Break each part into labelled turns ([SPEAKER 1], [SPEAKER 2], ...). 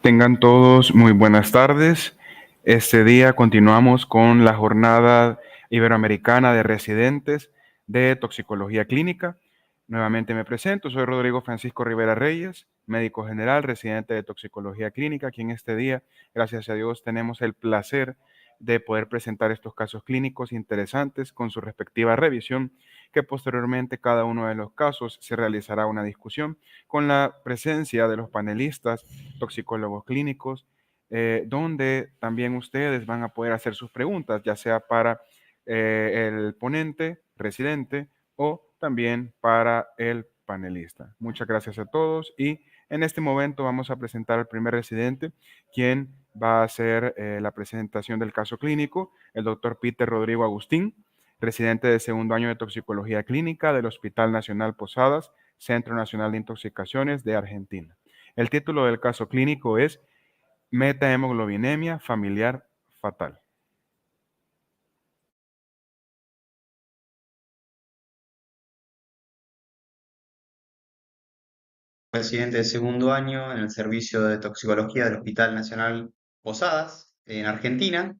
[SPEAKER 1] Tengan todos muy buenas tardes. Este día continuamos con la jornada iberoamericana de residentes de toxicología clínica. Nuevamente me presento, soy Rodrigo Francisco Rivera Reyes, médico general, residente de toxicología clínica. Aquí en este día, gracias a Dios, tenemos el placer de poder presentar estos casos clínicos interesantes con su respectiva revisión, que posteriormente cada uno de los casos se realizará una discusión con la presencia de los panelistas toxicólogos clínicos, donde también ustedes van a poder hacer sus preguntas, ya sea para el ponente, residente, o también para el panelista. Muchas gracias a todos y en este momento vamos a presentar al primer residente, quien va a hacer la presentación del caso clínico, el doctor Peter Rodrigo Agustín, residente de segundo año de toxicología clínica del Hospital Nacional Posadas, Centro Nacional de Intoxicaciones de Argentina. El título del caso clínico es Metahemoglobinemia familiar fatal.
[SPEAKER 2] Residente de segundo año en el servicio de toxicología del Hospital Nacional Posadas, en Argentina,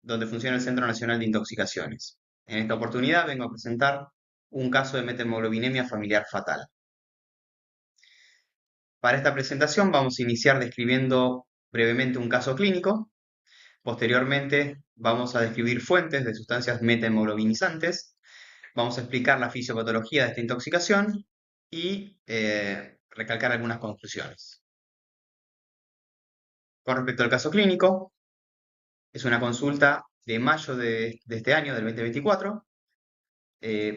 [SPEAKER 2] donde funciona el Centro Nacional de Intoxicaciones. En esta oportunidad vengo a presentar un caso de metahemoglobinemia familiar fatal. Para esta presentación vamos a iniciar describiendo brevemente un caso clínico. Posteriormente vamos a describir fuentes de sustancias metahemoglobinizantes. Vamos a explicar la fisiopatología de esta intoxicación y recalcar algunas conclusiones. Con respecto al caso clínico, es una consulta de mayo de este año, del 2024,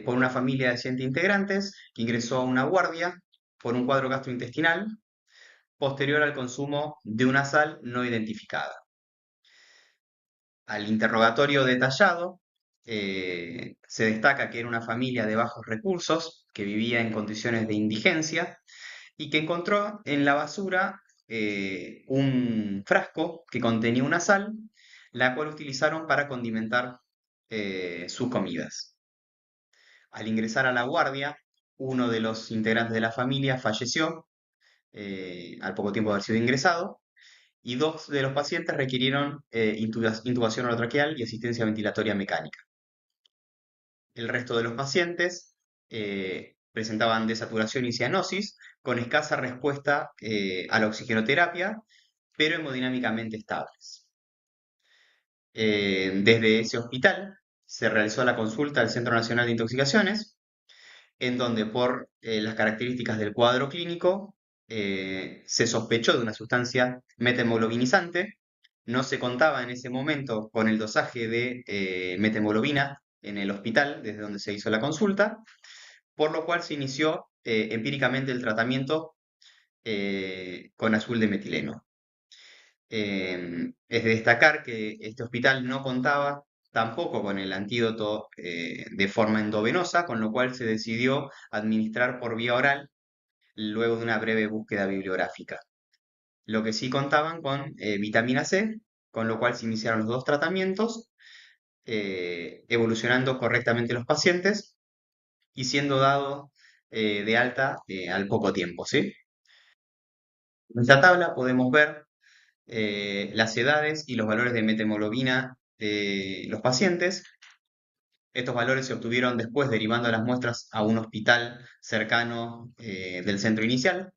[SPEAKER 2] por una familia de 7 integrantes que ingresó a una guardia por un cuadro gastrointestinal posterior al consumo de una sal no identificada. Al interrogatorio detallado, se destaca que era una familia de bajos recursos que vivía en condiciones de indigencia y que encontró en la basura un frasco que contenía una sal, la cual utilizaron para condimentar sus comidas. Al ingresar a la guardia, uno de los integrantes de la familia falleció al poco tiempo de haber sido ingresado y dos de los pacientes requirieron intubación orotraqueal y asistencia ventilatoria mecánica. El resto de los pacientes presentaban desaturación y cianosis con escasa respuesta a la oxigenoterapia, pero hemodinámicamente estables. Desde ese hospital se realizó la consulta al Centro Nacional de Intoxicaciones, en donde por las características del cuadro clínico se sospechó de una sustancia metahemoglobinizante. No se contaba en ese momento con el dosaje de metahemoglobina en el hospital desde donde se hizo la consulta, por lo cual se inició empíricamente el tratamiento con azul de metileno. Es de destacar que este hospital no contaba tampoco con el antídoto de forma endovenosa, con lo cual se decidió administrar por vía oral luego de una breve búsqueda bibliográfica. Lo que sí contaban con vitamina C, con lo cual se iniciaron los dos tratamientos, evolucionando correctamente los pacientes y siendo dado de alta al poco tiempo, ¿sí? En esta tabla podemos ver las edades y los valores de metahemoglobina de los pacientes. Estos valores se obtuvieron después derivando las muestras a un hospital cercano del centro inicial.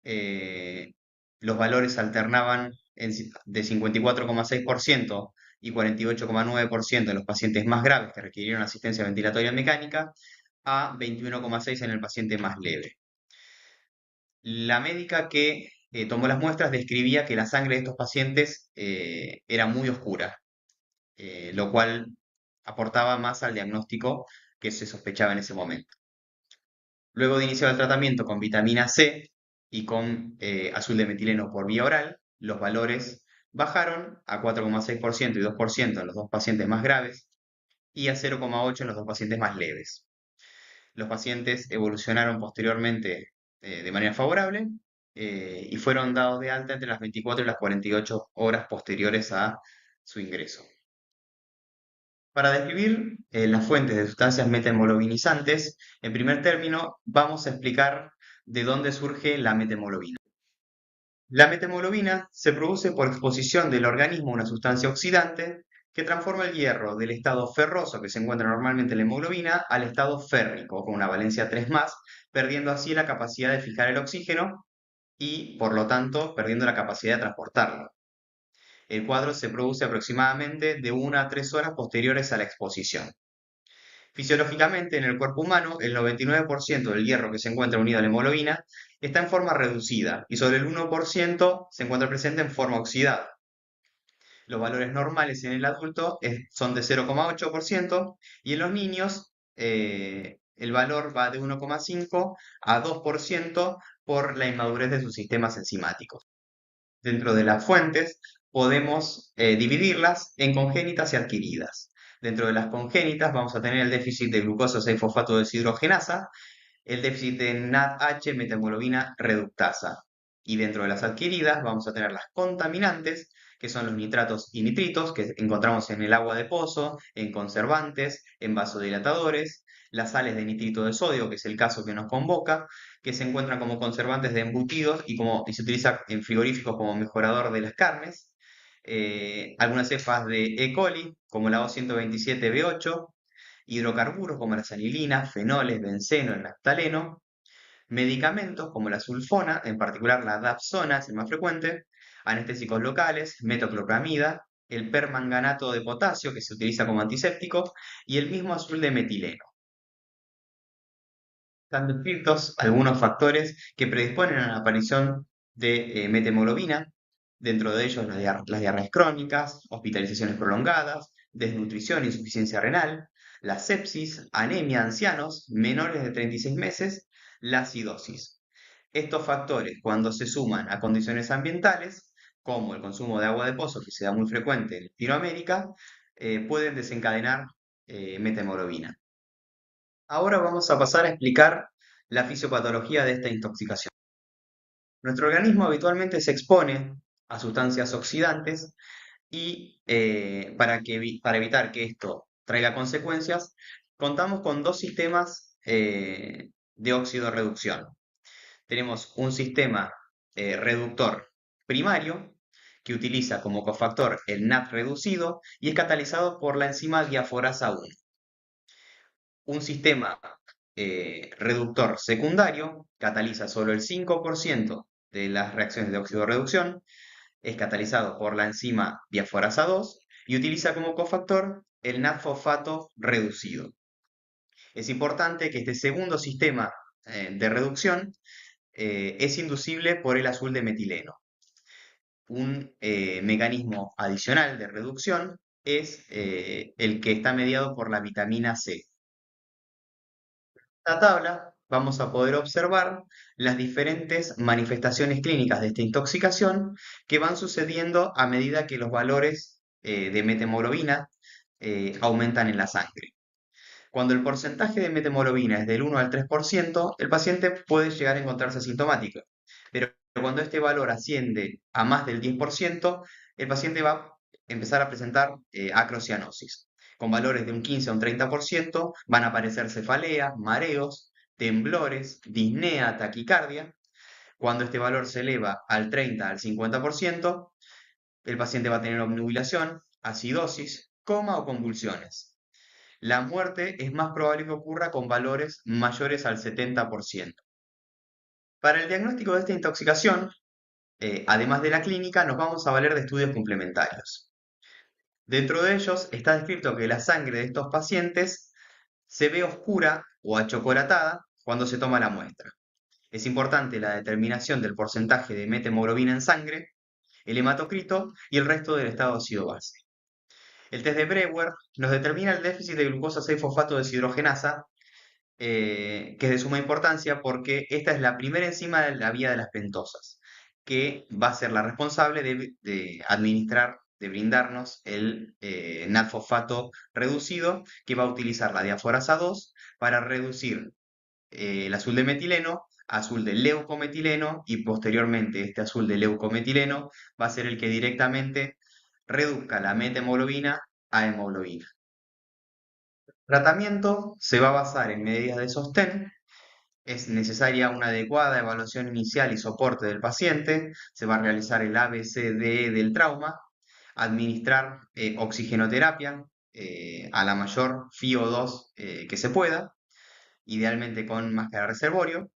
[SPEAKER 2] Los valores alternaban de 54,6% y 48,9% en los pacientes más graves que requirieron asistencia ventilatoria mecánica a 21,6% en el paciente más leve. La médica que tomó las muestras describía que la sangre de estos pacientes era muy oscura, lo cual aportaba más al diagnóstico que se sospechaba en ese momento. Luego de iniciar el tratamiento con vitamina C y con azul de metileno por vía oral, los valores bajaron a 4,6% y 2% en los dos pacientes más graves y a 0,8% en los dos pacientes más leves. Los pacientes evolucionaron posteriormente de manera favorable y fueron dados de alta entre las 24 y las 48 horas posteriores a su ingreso. Para describir las fuentes de sustancias metahemoglobinizantes, en primer término vamos a explicar de dónde surge la metahemoglobina. La metahemoglobina se produce por exposición del organismo a una sustancia oxidante que transforma el hierro del estado ferroso que se encuentra normalmente en la hemoglobina al estado férrico con una valencia 3 más, perdiendo así la capacidad de fijar el oxígeno y, por lo tanto, perdiendo la capacidad de transportarlo. El cuadro se produce aproximadamente de 1 a 3 horas posteriores a la exposición. Fisiológicamente, en el cuerpo humano, el 99% del hierro que se encuentra unido a la hemoglobina está en forma reducida y solo el 1% se encuentra presente en forma oxidada. Los valores normales en el adulto son de 0,8% y en los niños el valor va de 1,5 a 2% por la inmadurez de sus sistemas enzimáticos. Dentro de las fuentes podemos dividirlas en congénitas y adquiridas. Dentro de las congénitas vamos a tener el déficit de glucosa 6-fosfato deshidrogenasa, el déficit de NADH methemoglobina reductasa. Y dentro de las adquiridas vamos a tener las contaminantes, que son los nitratos y nitritos, que encontramos en el agua de pozo, en conservantes, en vasodilatadores, las sales de nitrito de sodio, que es el caso que nos convoca, que se encuentran como conservantes de embutidos y se utiliza en frigoríficos como mejorador de las carnes. Algunas cepas de E. coli, como la O127B8, hidrocarburos como la sanilina, fenoles, benceno, el naftaleno, medicamentos como la sulfona, en particular la dapsona es el más frecuente, anestésicos locales, metoclopramida, el permanganato de potasio que se utiliza como antiséptico y el mismo azul de metileno. Están descritos algunos factores que predisponen a la aparición de methemoglobina, dentro de ellos las diarreas crónicas, hospitalizaciones prolongadas, desnutrición, insuficiencia renal, la sepsis, anemia, ancianos, menores de 36 meses, la acidosis. Estos factores, cuando se suman a condiciones ambientales, como el consumo de agua de pozo, que se da muy frecuente en Latinoamérica, pueden desencadenar methemoglobina. Ahora vamos a pasar a explicar la fisiopatología de esta intoxicación. Nuestro organismo habitualmente se expone a sustancias oxidantes y para evitar que esto traiga consecuencias, contamos con dos sistemas de óxido-reducción. Tenemos un sistema reductor primario que utiliza como cofactor el NAD reducido y es catalizado por la enzima diaforasa 1. Un sistema reductor secundario cataliza solo el 5% de las reacciones de óxido-reducción, es catalizado por la enzima diaforasa 2 y utiliza como cofactor el NAD-fosfato reducido. Es importante que este segundo sistema de reducción es inducible por el azul de metileno. Un mecanismo adicional de reducción es el que está mediado por la vitamina C. Esta tabla vamos a poder observar las diferentes manifestaciones clínicas de esta intoxicación que van sucediendo a medida que los valores de methemoglobina aumentan en la sangre. Cuando el porcentaje de methemoglobina es del 1 al 3%, el paciente puede llegar a encontrarse asintomático. Pero cuando este valor asciende a más del 10%, el paciente va a empezar a presentar acrocianosis. Con valores de un 15 a un 30% van a aparecer cefaleas, mareos, temblores, disnea, taquicardia. Cuando este valor se eleva al 30 al 50%, el paciente va a tener obnubilación, acidosis, coma o convulsiones. La muerte es más probable que ocurra con valores mayores al 70%. Para el diagnóstico de esta intoxicación, además de la clínica, nos vamos a valer de estudios complementarios. Dentro de ellos está descrito que la sangre de estos pacientes se ve oscura o achocolatada cuando se toma la muestra. Es importante la determinación del porcentaje de methemoglobina en sangre, el hematocrito y el resto del estado ácido-base. El test de Brewer nos determina el déficit de glucosa 6-fosfato deshidrogenasa, que es de suma importancia porque esta es la primera enzima de la vía de las pentosas, que va a ser la responsable de administrar, de brindarnos el NAD-fosfato reducido, que va a utilizar la diaforasa 2 para reducir el azul de metileno, azul de leucometileno y posteriormente este azul de leucometileno va a ser el que directamente reduzca la methemoglobina a hemoglobina. El tratamiento se va a basar en medidas de sostén Es necesaria una adecuada evaluación inicial y soporte del paciente. Se va a realizar el ABCDE del trauma, administrar oxigenoterapia a la mayor FiO2 que se pueda, idealmente con máscara de reservorio.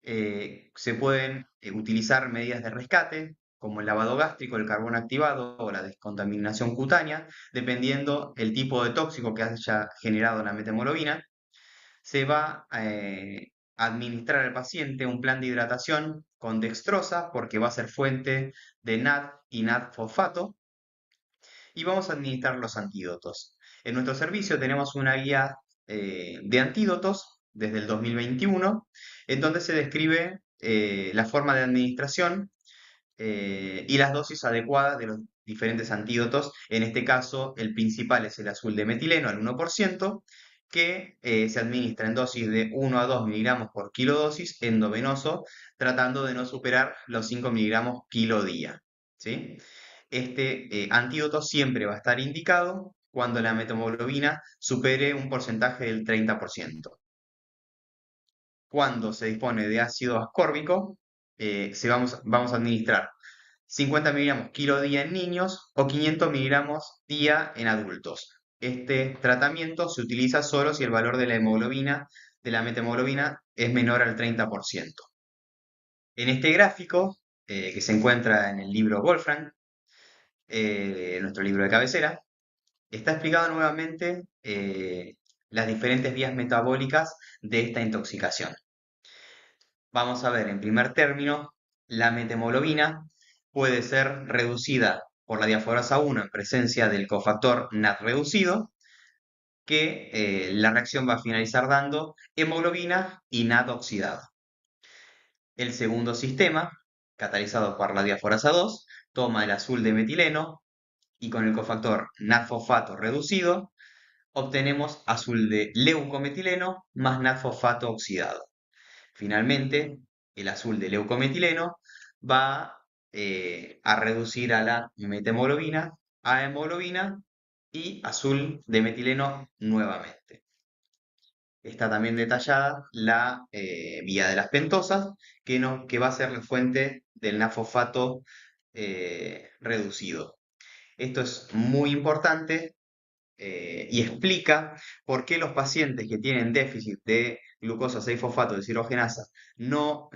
[SPEAKER 2] Se pueden utilizar medidas de rescate, como el lavado gástrico, el carbón activado o la descontaminación cutánea, dependiendo el tipo de tóxico que haya generado la metemoglobina. Se va a administrar al paciente un plan de hidratación con dextrosa, porque va a ser fuente de NAD y NAD fosfato, y vamos a administrar los antídotos. En nuestro servicio tenemos una guía de antídotos desde el 2021, en donde se describe la forma de administración y las dosis adecuadas de los diferentes antídotos. En este caso, el principal es el azul de metileno al 1%, que se administra en dosis de 1 a 2 miligramos por kilodosis endovenoso, tratando de no superar los 5 miligramos kilo día. ¿Sí? Este antídoto siempre va a estar indicado cuando la metahemoglobina supere un porcentaje del 30%. Cuando se dispone de ácido ascórbico, vamos a administrar 50 miligramos kilo día en niños o 500 miligramos día en adultos. Este tratamiento se utiliza solo si el valor de la hemoglobina, de la metahemoglobina, es menor al 30%. En este gráfico, que se encuentra en el libro Wolfram, nuestro libro de cabecera, está explicado nuevamente las diferentes vías metabólicas de esta intoxicación. Vamos a ver, en primer término, la metemoglobina puede ser reducida por la diaforasa 1 en presencia del cofactor NAD reducido, que la reacción va a finalizar dando hemoglobina y NAD oxidado. El segundo sistema, catalizado por la diaforasa 2, toma el azul de metileno y con el cofactor NAD-fosfato reducido obtenemos azul de leucometileno más NAD-fosfato oxidado. Finalmente, el azul de leucometileno va a reducir a la metemoglobina, a hemoglobina y azul de metileno nuevamente. Está también detallada la vía de las pentosas, que va a ser la fuente del NAD-fosfato reducido. Esto es muy importante y explica por qué los pacientes que tienen déficit de glucosa 6-fosfato deshidrogenasa no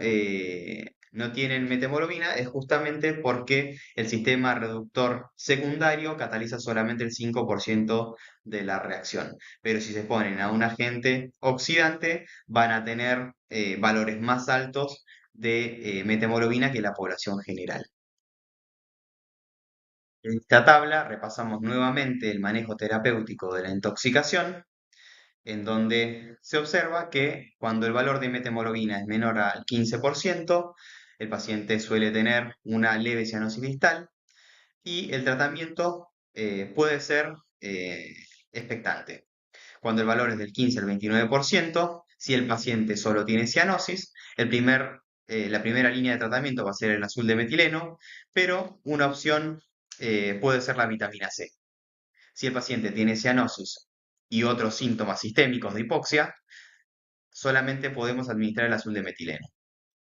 [SPEAKER 2] tienen metemoglobina, es justamente porque el sistema reductor secundario cataliza solamente el 5% de la reacción. Pero si se ponen a un agente oxidante, van a tener valores más altos de metemoglobina que la población general. En esta tabla repasamos nuevamente el manejo terapéutico de la intoxicación, en donde se observa que cuando el valor de metemoglobina es menor al 15%, el paciente suele tener una leve cianosis distal y el tratamiento puede ser expectante. Cuando el valor es del 15 al 29%, si el paciente solo tiene cianosis, la primera línea de tratamiento va a ser el azul de metileno, pero una opción puede ser la vitamina C. Si el paciente tiene cianosis y otros síntomas sistémicos de hipoxia, solamente podemos administrar el azul de metileno.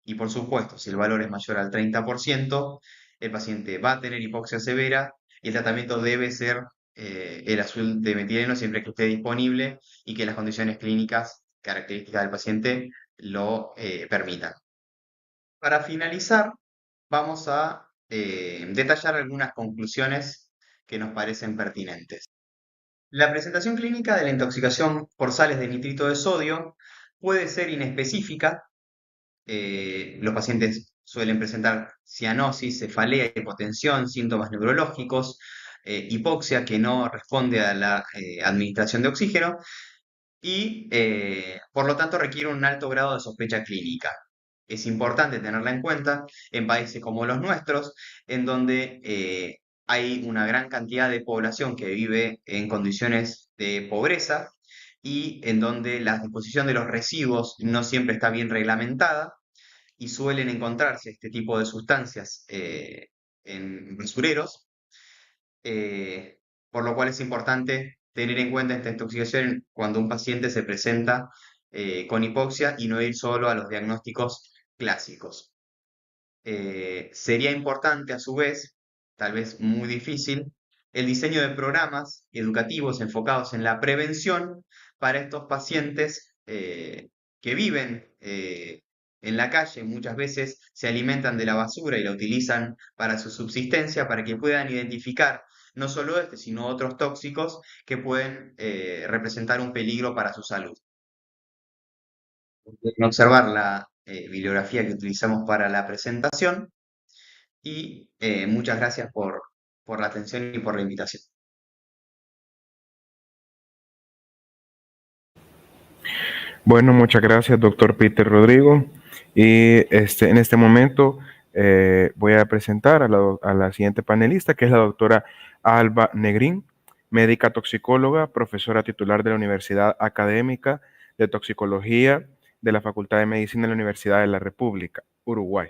[SPEAKER 2] Y por supuesto, si el valor es mayor al 30%, el paciente va a tener hipoxia severa y el tratamiento debe ser el azul de metileno siempre que esté disponible y que las condiciones clínicas características del paciente lo permitan. Para finalizar, vamos a detallar algunas conclusiones que nos parecen pertinentes. La presentación clínica de la intoxicación por sales de nitrito de sodio puede ser inespecífica. Los pacientes suelen presentar cianosis, cefalea, hipotensión, síntomas neurológicos, hipoxia que no responde a la administración de oxígeno y por lo tanto requiere un alto grado de sospecha clínica. Es importante tenerla en cuenta en países como los nuestros, en donde hay una gran cantidad de población que vive en condiciones de pobreza y en donde la disposición de los residuos no siempre está bien reglamentada y suelen encontrarse este tipo de sustancias en basureros, por lo cual es importante tener en cuenta esta intoxicación cuando un paciente se presenta con hipoxia y no ir solo a los diagnósticos clásicos. Sería importante, a su vez, tal vez muy difícil, el diseño de programas educativos enfocados en la prevención para estos pacientes que viven en la calle, muchas veces se alimentan de la basura y la utilizan para su subsistencia, para que puedan identificar no solo este, sino otros tóxicos que pueden representar un peligro para su salud. Pueden observar la bibliografía que utilizamos para la presentación y muchas gracias por la atención y por la invitación.
[SPEAKER 1] Bueno, muchas gracias, doctor Peter Rodrigo. Y en este momento voy a presentar a la siguiente panelista, que es la doctora Alba Negrín, médica toxicóloga, profesora titular de la Universidad Académica de Toxicología de la Facultad de Medicina de la Universidad de la República, Uruguay.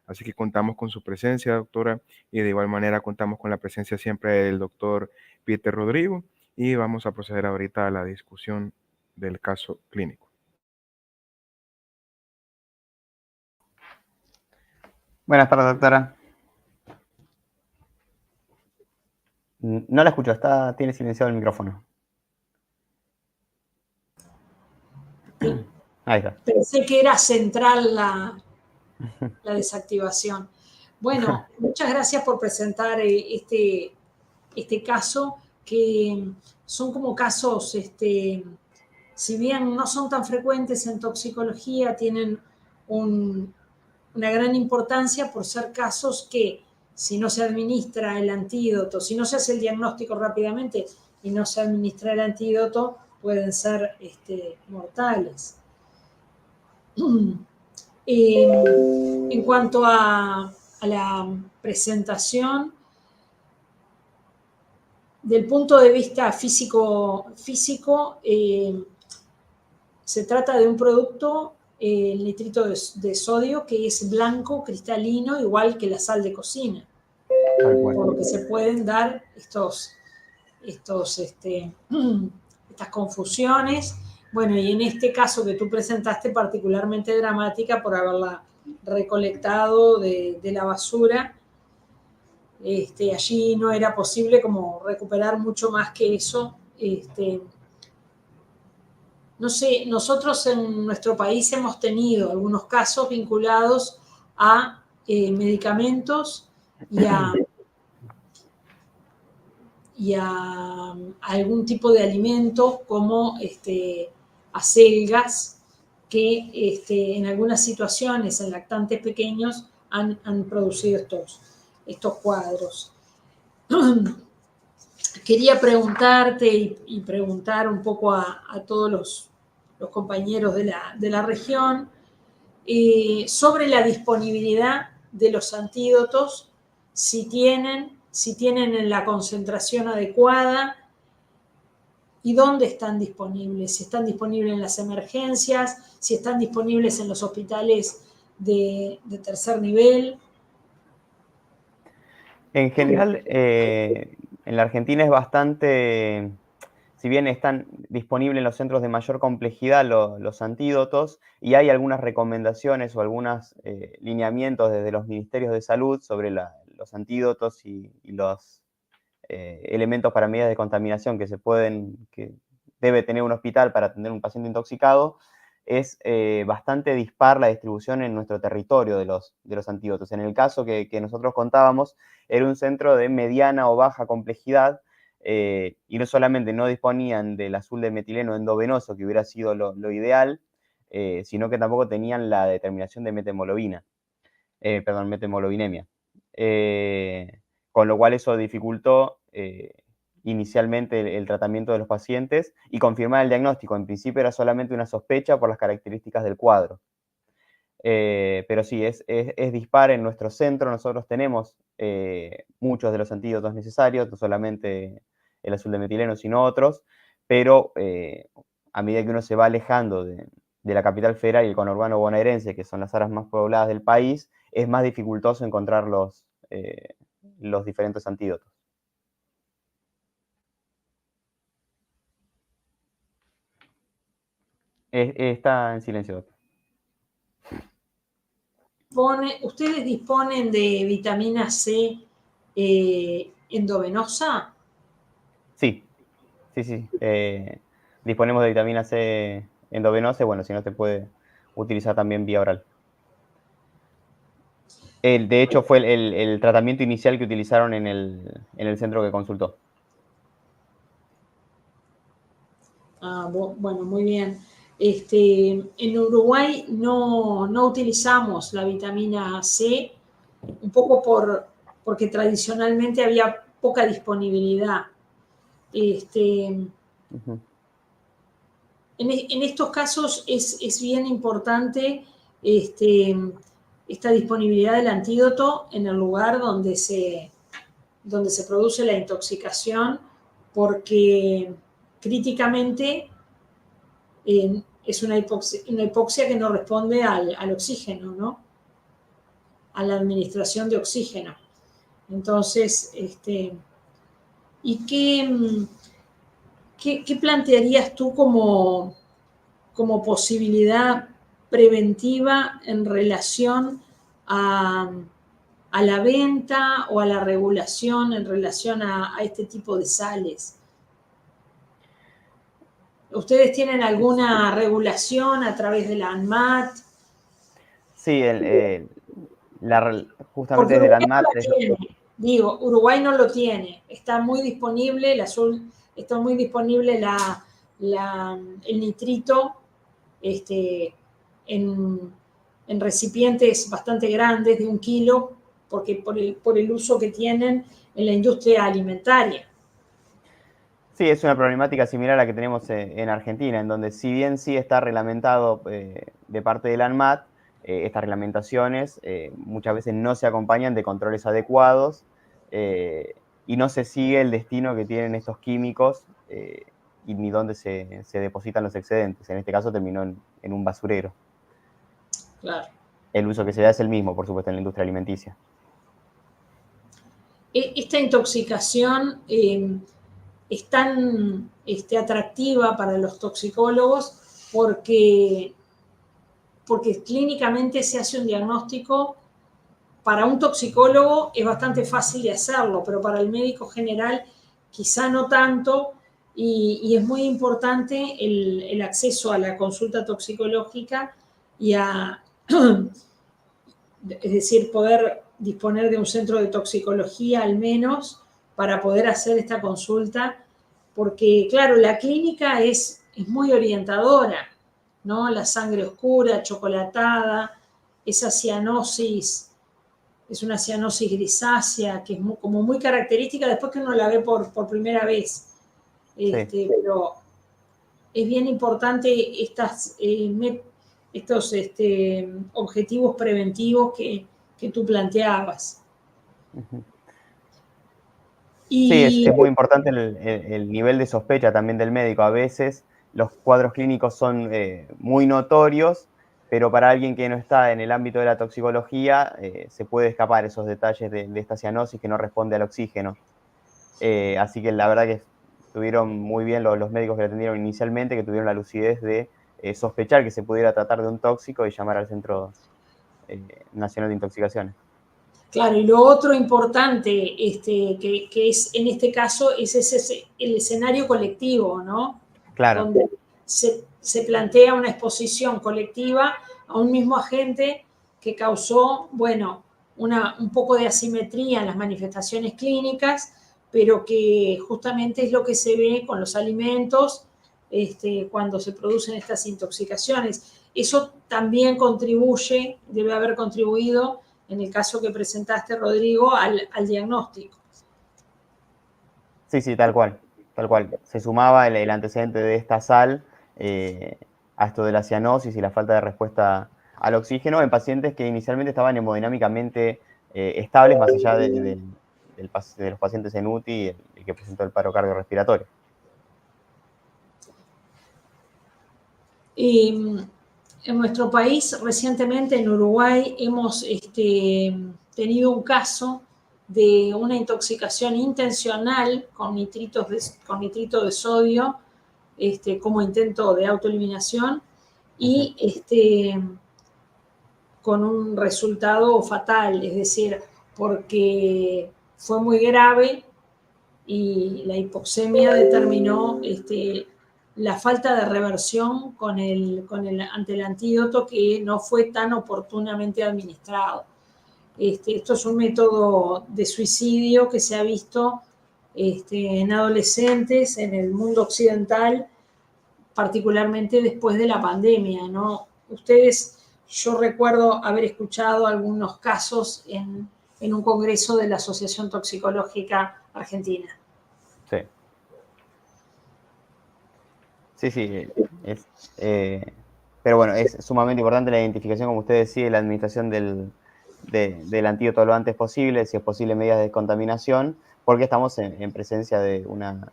[SPEAKER 1] Así que contamos con su presencia, doctora, y de igual manera contamos con la presencia siempre del doctor Peter Rodrigo. Y vamos a proceder ahorita a la discusión del caso clínico.
[SPEAKER 3] Buenas tardes, doctora. No la escucho, tiene silenciado el micrófono.
[SPEAKER 4] Sí.
[SPEAKER 3] Ahí está.
[SPEAKER 4] Pensé que era central la desactivación. Bueno, muchas gracias por presentar este caso, que son como casos, si bien no son tan frecuentes en toxicología, tienen una gran importancia por ser casos que, si no se administra el antídoto, si no se hace el diagnóstico rápidamente y no se administra el antídoto, pueden ser mortales. En cuanto a la presentación, del punto de vista físico, se trata de un producto, el nitrito de sodio, que es blanco, cristalino, igual que la sal de cocina. Por lo que se pueden dar estas confusiones. Bueno, y en este caso que tú presentaste, particularmente dramática por haberla recolectado de la basura, allí no era posible como recuperar mucho más que eso. No sé, nosotros en nuestro país hemos tenido algunos casos vinculados a medicamentos y a algún tipo de alimento como acelgas, que en algunas situaciones en lactantes pequeños han producido estos cuadros. Quería preguntarte y preguntar un poco a todos los compañeros de la región sobre la disponibilidad de los antídotos, si tienen en la concentración adecuada y dónde están disponibles, si están disponibles en las emergencias, si están disponibles en los hospitales de tercer nivel.
[SPEAKER 3] En general, en la Argentina es bastante, si bien están disponibles en los centros de mayor complejidad los antídotos, y hay algunas recomendaciones o algunos lineamientos desde los ministerios de salud sobre los antídotos y los elementos para medidas de contaminación que debe tener un hospital para atender a un paciente intoxicado, es bastante dispar la distribución en nuestro territorio de los antídotos. En el caso que nosotros contábamos, era un centro de mediana o baja complejidad, y no solamente no disponían del azul de metileno endovenoso, que hubiera sido lo ideal, sino que tampoco tenían la determinación de metemolovinemia. Con lo cual eso dificultó inicialmente el tratamiento de los pacientes y confirmar el diagnóstico. En principio era solamente una sospecha por las características del cuadro. Pero sí, es dispar en nuestro centro. Nosotros tenemos muchos de los antídotos necesarios, no solamente el azul de metileno, sino otros, pero a medida que uno se va alejando de la capital federal y el conurbano bonaerense, que son las áreas más pobladas del país, es más dificultoso encontrar los diferentes antídotos. Está en silencio, doctor.
[SPEAKER 4] ¿Ustedes disponen de vitamina C endovenosa?
[SPEAKER 3] Sí. Disponemos de vitamina C endovenosa y bueno, si no se puede utilizar también vía oral. De hecho, fue el tratamiento inicial que utilizaron en el centro que consultó.
[SPEAKER 4] Bueno, muy bien. En Uruguay no utilizamos la vitamina C, un poco porque tradicionalmente había poca disponibilidad.
[SPEAKER 3] Ujú.
[SPEAKER 4] En estos casos es bien importante esta disponibilidad del antídoto en el lugar donde se produce la intoxicación, porque críticamente es una hipoxia que no responde al oxígeno, ¿no? A la administración de oxígeno. Entonces, ¿y qué plantearías tú como posibilidad preventiva en relación a la venta o a la regulación en relación a este tipo de sales? ¿Ustedes tienen alguna regulación a través de la ANMAT?
[SPEAKER 3] Sí, justamente
[SPEAKER 4] Porque
[SPEAKER 3] desde la
[SPEAKER 4] Uruguay no
[SPEAKER 3] ANMAT.
[SPEAKER 4] lo tiene. Digo, Uruguay no lo tiene. Está muy disponible el nitrito en recipientes bastante grandes de 1 kilo, porque por el uso que tienen en la industria alimentaria.
[SPEAKER 3] Sí, es una problemática similar a la que tenemos en Argentina, en donde si bien sí está reglamentado de parte del ANMAT, estas reglamentaciones muchas veces no se acompañan de controles adecuados y no se sigue el destino que tienen estos químicos y ni dónde se depositan los excedentes. En este caso terminó en un basurero.
[SPEAKER 4] Claro.
[SPEAKER 3] El uso que se da es el mismo, por supuesto, en la industria alimenticia.
[SPEAKER 4] Esta intoxicación es tan atractiva para los toxicólogos porque clínicamente se hace un diagnóstico. Para un toxicólogo es bastante fácil de hacerlo, pero para el médico general quizá no tanto, y es muy importante el acceso a la consulta toxicológica es decir, poder disponer de un centro de toxicología al menos para poder hacer esta consulta, porque claro, la clínica es muy orientadora, ¿no? La sangre oscura, chocolatada, esa cianosis, es una cianosis grisácea que es como muy característica después que uno la ve por primera vez.
[SPEAKER 3] Sí.
[SPEAKER 4] Pero es bien importante estos objetivos preventivos que tú planteabas.
[SPEAKER 3] Uh-huh. Sí,
[SPEAKER 4] Y
[SPEAKER 3] es muy importante el nivel de sospecha también del médico. A veces los cuadros clínicos son muy notorios, pero para alguien que no está en el ámbito de la toxicología se puede escapar esos detalles de esta cianosis que no responde al oxígeno. Así que la verdad que estuvieron muy bien los médicos que la atendieron inicialmente, que tuvieron la lucidez de sospechar que se pudiera tratar de un tóxico y llamar al Centro Nacional de Intoxicaciones.
[SPEAKER 4] claro, y lo otro importante que es en este caso es el escenario colectivo, ¿no?
[SPEAKER 3] Claro.
[SPEAKER 4] Donde se plantea una exposición colectiva a un mismo agente que causó, bueno, un poco de asimetría en las manifestaciones clínicas, pero que justamente es lo que se ve con los alimentos cuando se producen estas intoxicaciones. Eso también contribuye, debe haber contribuido, en el caso que presentaste, Rodrigo, al diagnóstico.
[SPEAKER 3] Sí, tal cual. Se sumaba el antecedente de esta sal a esto de la cianosis y la falta de respuesta al oxígeno en pacientes que inicialmente estaban hemodinámicamente estables, más allá de los pacientes en UTI, el que presentó el paro cardiorrespiratorio.
[SPEAKER 4] En nuestro país, recientemente en Uruguay, hemos tenido un caso de una intoxicación intencional con nitrito de sodio como intento de autoeliminación, y con un resultado fatal, es decir, porque fue muy grave y la hipoxemia determinó la falta de reversión ante el antídoto, que no fue tan oportunamente administrado. Esto es un método de suicidio que se ha visto en adolescentes en el mundo occidental, particularmente después de la pandemia, ¿no? Yo recuerdo haber escuchado algunos casos en un congreso de la Asociación Toxicológica Argentina.
[SPEAKER 3] Sí. Sí. Pero bueno, es sumamente importante la identificación, como usted decía, y la administración del antídoto lo antes posible, si es posible medidas de descontaminación, porque estamos en presencia de una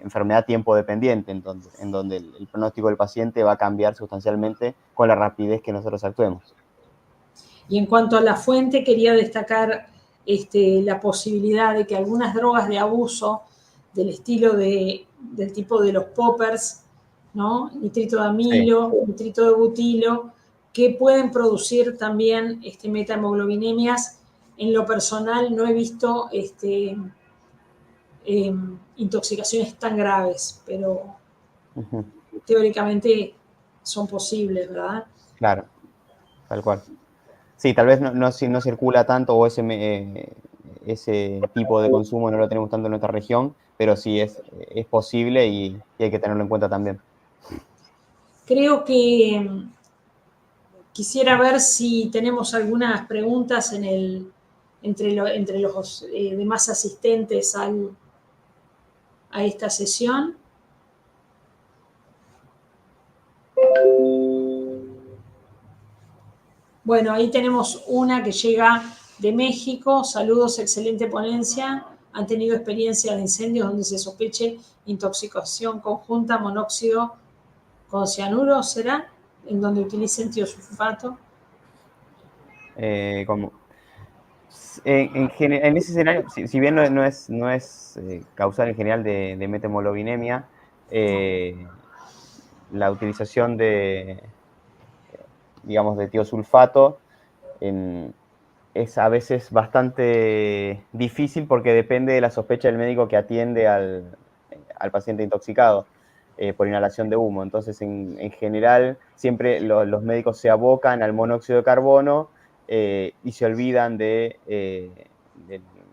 [SPEAKER 3] enfermedad tiempo dependiente, en donde el pronóstico del paciente va a cambiar sustancialmente con la rapidez que nosotros actuemos.
[SPEAKER 4] Y en cuanto a la fuente, quería destacar la posibilidad de que algunas drogas de abuso del estilo del tipo de los poppers, ¿no? Nitrito de amilo, sí, nitrito de butilo, que pueden producir también metahemoglobinemias. En lo personal no he visto intoxicaciones tan graves, pero teóricamente son posibles, ¿verdad?
[SPEAKER 3] Claro, tal cual. Sí, tal vez no circula tanto, o ese tipo de consumo no lo tenemos tanto en nuestra región, pero sí es posible y hay que tenerlo en cuenta también.
[SPEAKER 4] Creo que quisiera ver si tenemos algunas preguntas entre los demás asistentes a esta sesión. Bueno, ahí tenemos una que llega de México. Saludos, excelente ponencia. ¿Han tenido experiencia de incendios donde se sospeche intoxicación conjunta monóxido con cianuro, será? ¿En donde utilicen tiosulfato?
[SPEAKER 3] En ese escenario, si bien no es causal en general de metahemoglobinemia, la utilización digamos, de tiosulfato es a veces bastante difícil porque depende de la sospecha del médico que atiende al paciente intoxicado por inhalación de humo. Entonces, en general, siempre los médicos se abocan al monóxido de carbono y se olvidan del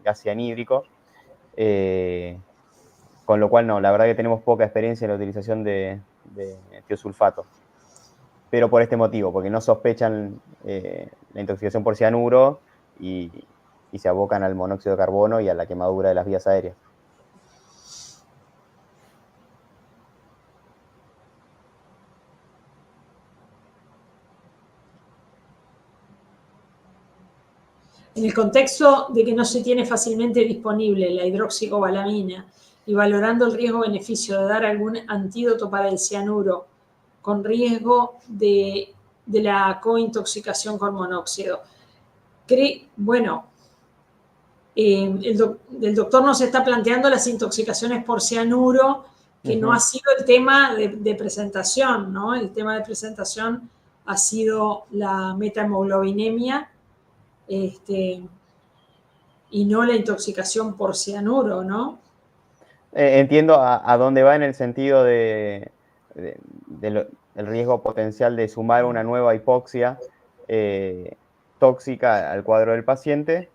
[SPEAKER 3] gas cianhídrico. Con lo cual, no, la verdad que tenemos poca experiencia en la utilización de tiosulfato. Pero por este motivo, porque no sospechan la intoxicación por cianuro y se abocan al monóxido de carbono y a la quemadura de las vías aéreas.
[SPEAKER 4] En el contexto de que no se tiene fácilmente disponible la hidroxicobalamina y valorando el riesgo-beneficio de dar algún antídoto para el cianuro con riesgo de la cointoxicación con monóxido. Bueno, el doctor nos está planteando las intoxicaciones por cianuro, que no ha sido el tema de presentación, ¿no? El tema de presentación ha sido la metahemoglobinemia, y no la intoxicación por cianuro, ¿no?
[SPEAKER 3] Entiendo a dónde va en el sentido del riesgo potencial de sumar una nueva hipoxia tóxica al cuadro del paciente.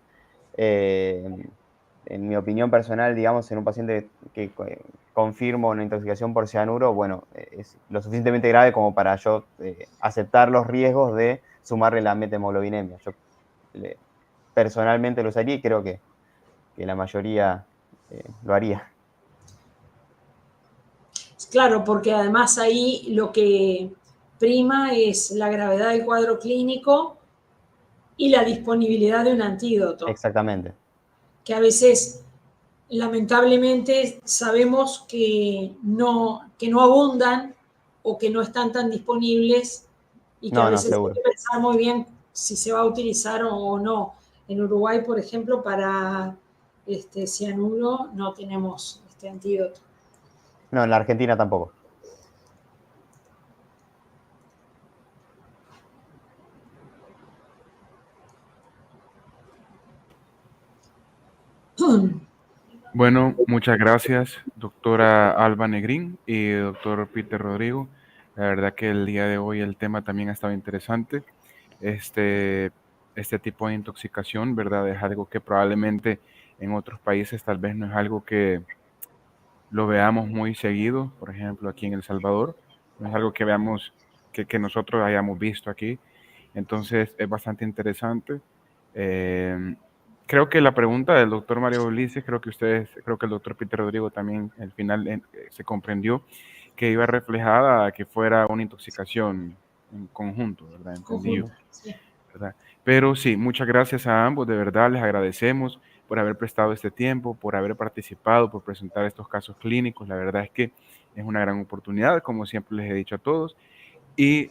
[SPEAKER 3] En mi opinión personal, digamos, en un paciente que confirmo una intoxicación por cianuro, bueno, es lo suficientemente grave como para yo aceptar los riesgos de sumarle la metahemoglobinemia. Yo personalmente lo usaría y creo que la mayoría lo haría.
[SPEAKER 4] Claro, porque además ahí lo que prima es la gravedad del cuadro clínico y la disponibilidad de un antídoto.
[SPEAKER 3] Exactamente.
[SPEAKER 4] Que a veces, lamentablemente, sabemos que no abundan o que no están tan disponibles y que a veces hay que pensar muy bien si se va a utilizar o no. En Uruguay, por ejemplo, para cianuro no tenemos este antídoto.
[SPEAKER 3] No, en la Argentina tampoco.
[SPEAKER 4] común.
[SPEAKER 1] Bueno, muchas gracias, doctora Alba Negrín y doctor Peter Rodrigo. La verdad que el día de hoy el tema también ha estado interesante. Este tipo de intoxicación, ¿verdad? Es algo que probablemente en otros países tal vez no es algo que lo veamos muy seguido. Por ejemplo, aquí en El Salvador, no es algo que veamos, que nosotros hayamos visto aquí. Entonces es bastante interesante. Eh, Creo que la pregunta del doctor Mario Ulises, creo que el doctor Peter Rodrigo también al final se comprendió que iba reflejada a que fuera una intoxicación en conjunto, ¿verdad? Entendí yo,
[SPEAKER 4] Conjunta, sí.
[SPEAKER 1] ¿verdad? Pero sí, muchas gracias a ambos, de verdad les agradecemos por haber prestado este tiempo, por haber participado, por presentar estos casos clínicos. La verdad es que es una gran oportunidad, como siempre les he dicho a todos. Y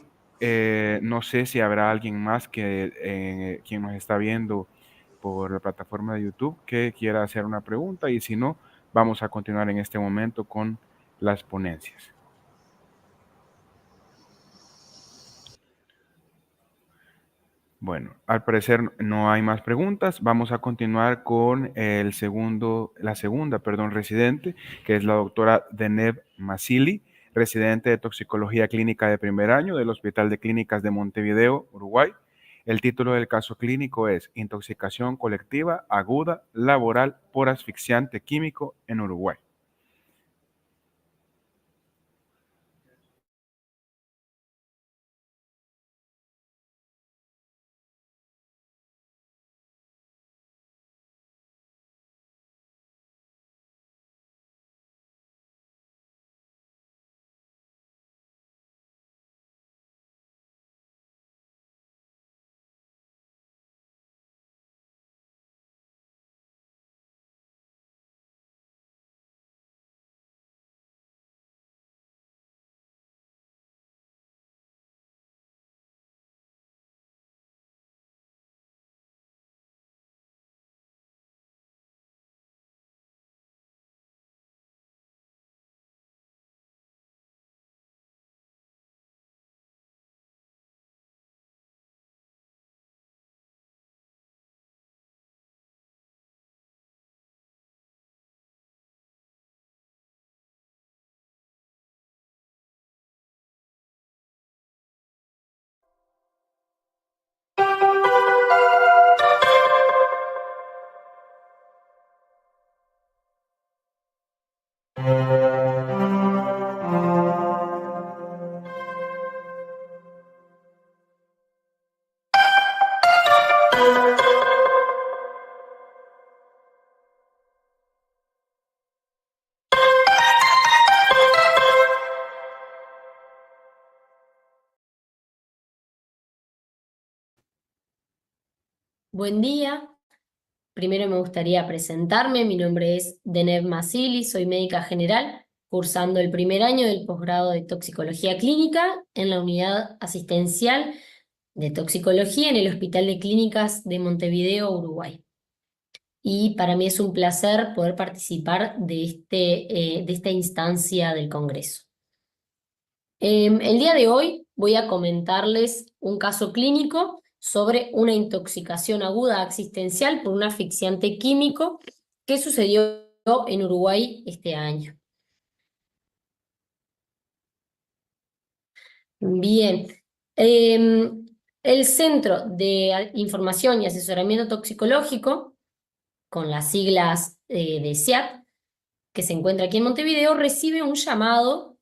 [SPEAKER 1] no sé si habrá alguien más que quien nos está viendo por la plataforma de YouTube que quiera hacer una pregunta, y si no, vamos a continuar en este momento con las ponencias. Bueno, al parecer no hay más preguntas. Vamos a continuar con la segunda, residente, que es la doctora Deneb Masili, residente de toxicología clínica de primer año del Hospital de Clínicas de Montevideo, Uruguay. El título del caso clínico es Intoxicación colectiva aguda laboral por asfixiante químico en Uruguay.
[SPEAKER 5] Buen día. Primero me gustaría presentarme. Mi nombre es Deneb Masili, soy médica general, cursando el primer año del posgrado de toxicología clínica en la unidad asistencial de toxicología en el Hospital de Clínicas de Montevideo, Uruguay. Y para mí es un placer poder participar de esta instancia del Congreso. El día de hoy voy a comentarles un caso clínico sobre una intoxicación aguda existencial por un asfixiante químico que sucedió en Uruguay este año. Bien, el Centro de Información y Asesoramiento Toxicológico, con las siglas de CIAT, que se encuentra aquí en Montevideo, recibe un llamado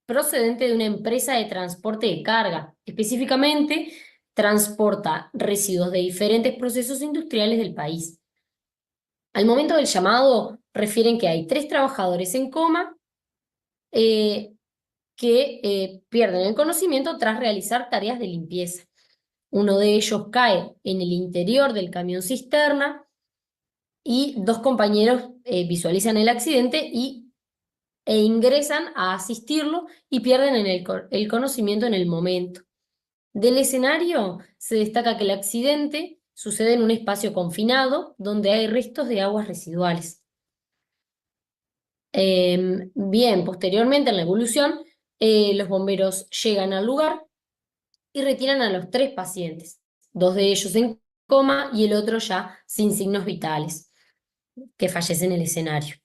[SPEAKER 5] procedente de una empresa de transporte de carga. Específicamente, transporta residuos de diferentes procesos industriales del país. Al momento del llamado, refieren que hay 3 trabajadores en coma que pierden el conocimiento tras realizar tareas de limpieza. Uno de ellos cae en el interior del camión cisterna y 2 compañeros visualizan el accidente e ingresan a asistirlo y pierden el conocimiento en el momento. Del escenario se destaca que el accidente sucede en un espacio confinado donde hay restos de aguas residuales. Bien, posteriormente en la evolución, los bomberos llegan al lugar y retiran a los 3 pacientes, 2 de ellos en coma y el otro ya sin signos vitales. que fallece en el escenario.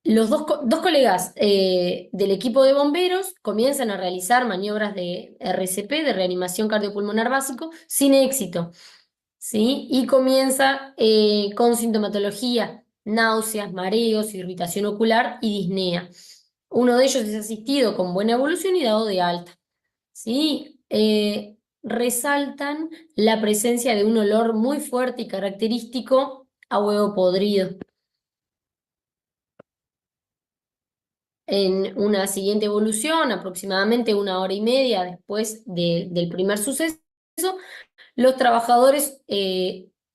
[SPEAKER 5] Los dos colegas del equipo de bomberos comienzan a realizar maniobras de RCP, de reanimación cardiopulmonar básico, sin éxito, ¿sí? Y comienza con sintomatología, náuseas, mareos, irritación ocular y disnea. Uno de ellos es asistido con buena evolución y dado de alta, ¿sí? Resaltan la presencia de un olor muy fuerte y característico a huevo podrido. En una siguiente evolución, aproximadamente 1 hora y media después del primer suceso, los trabajadores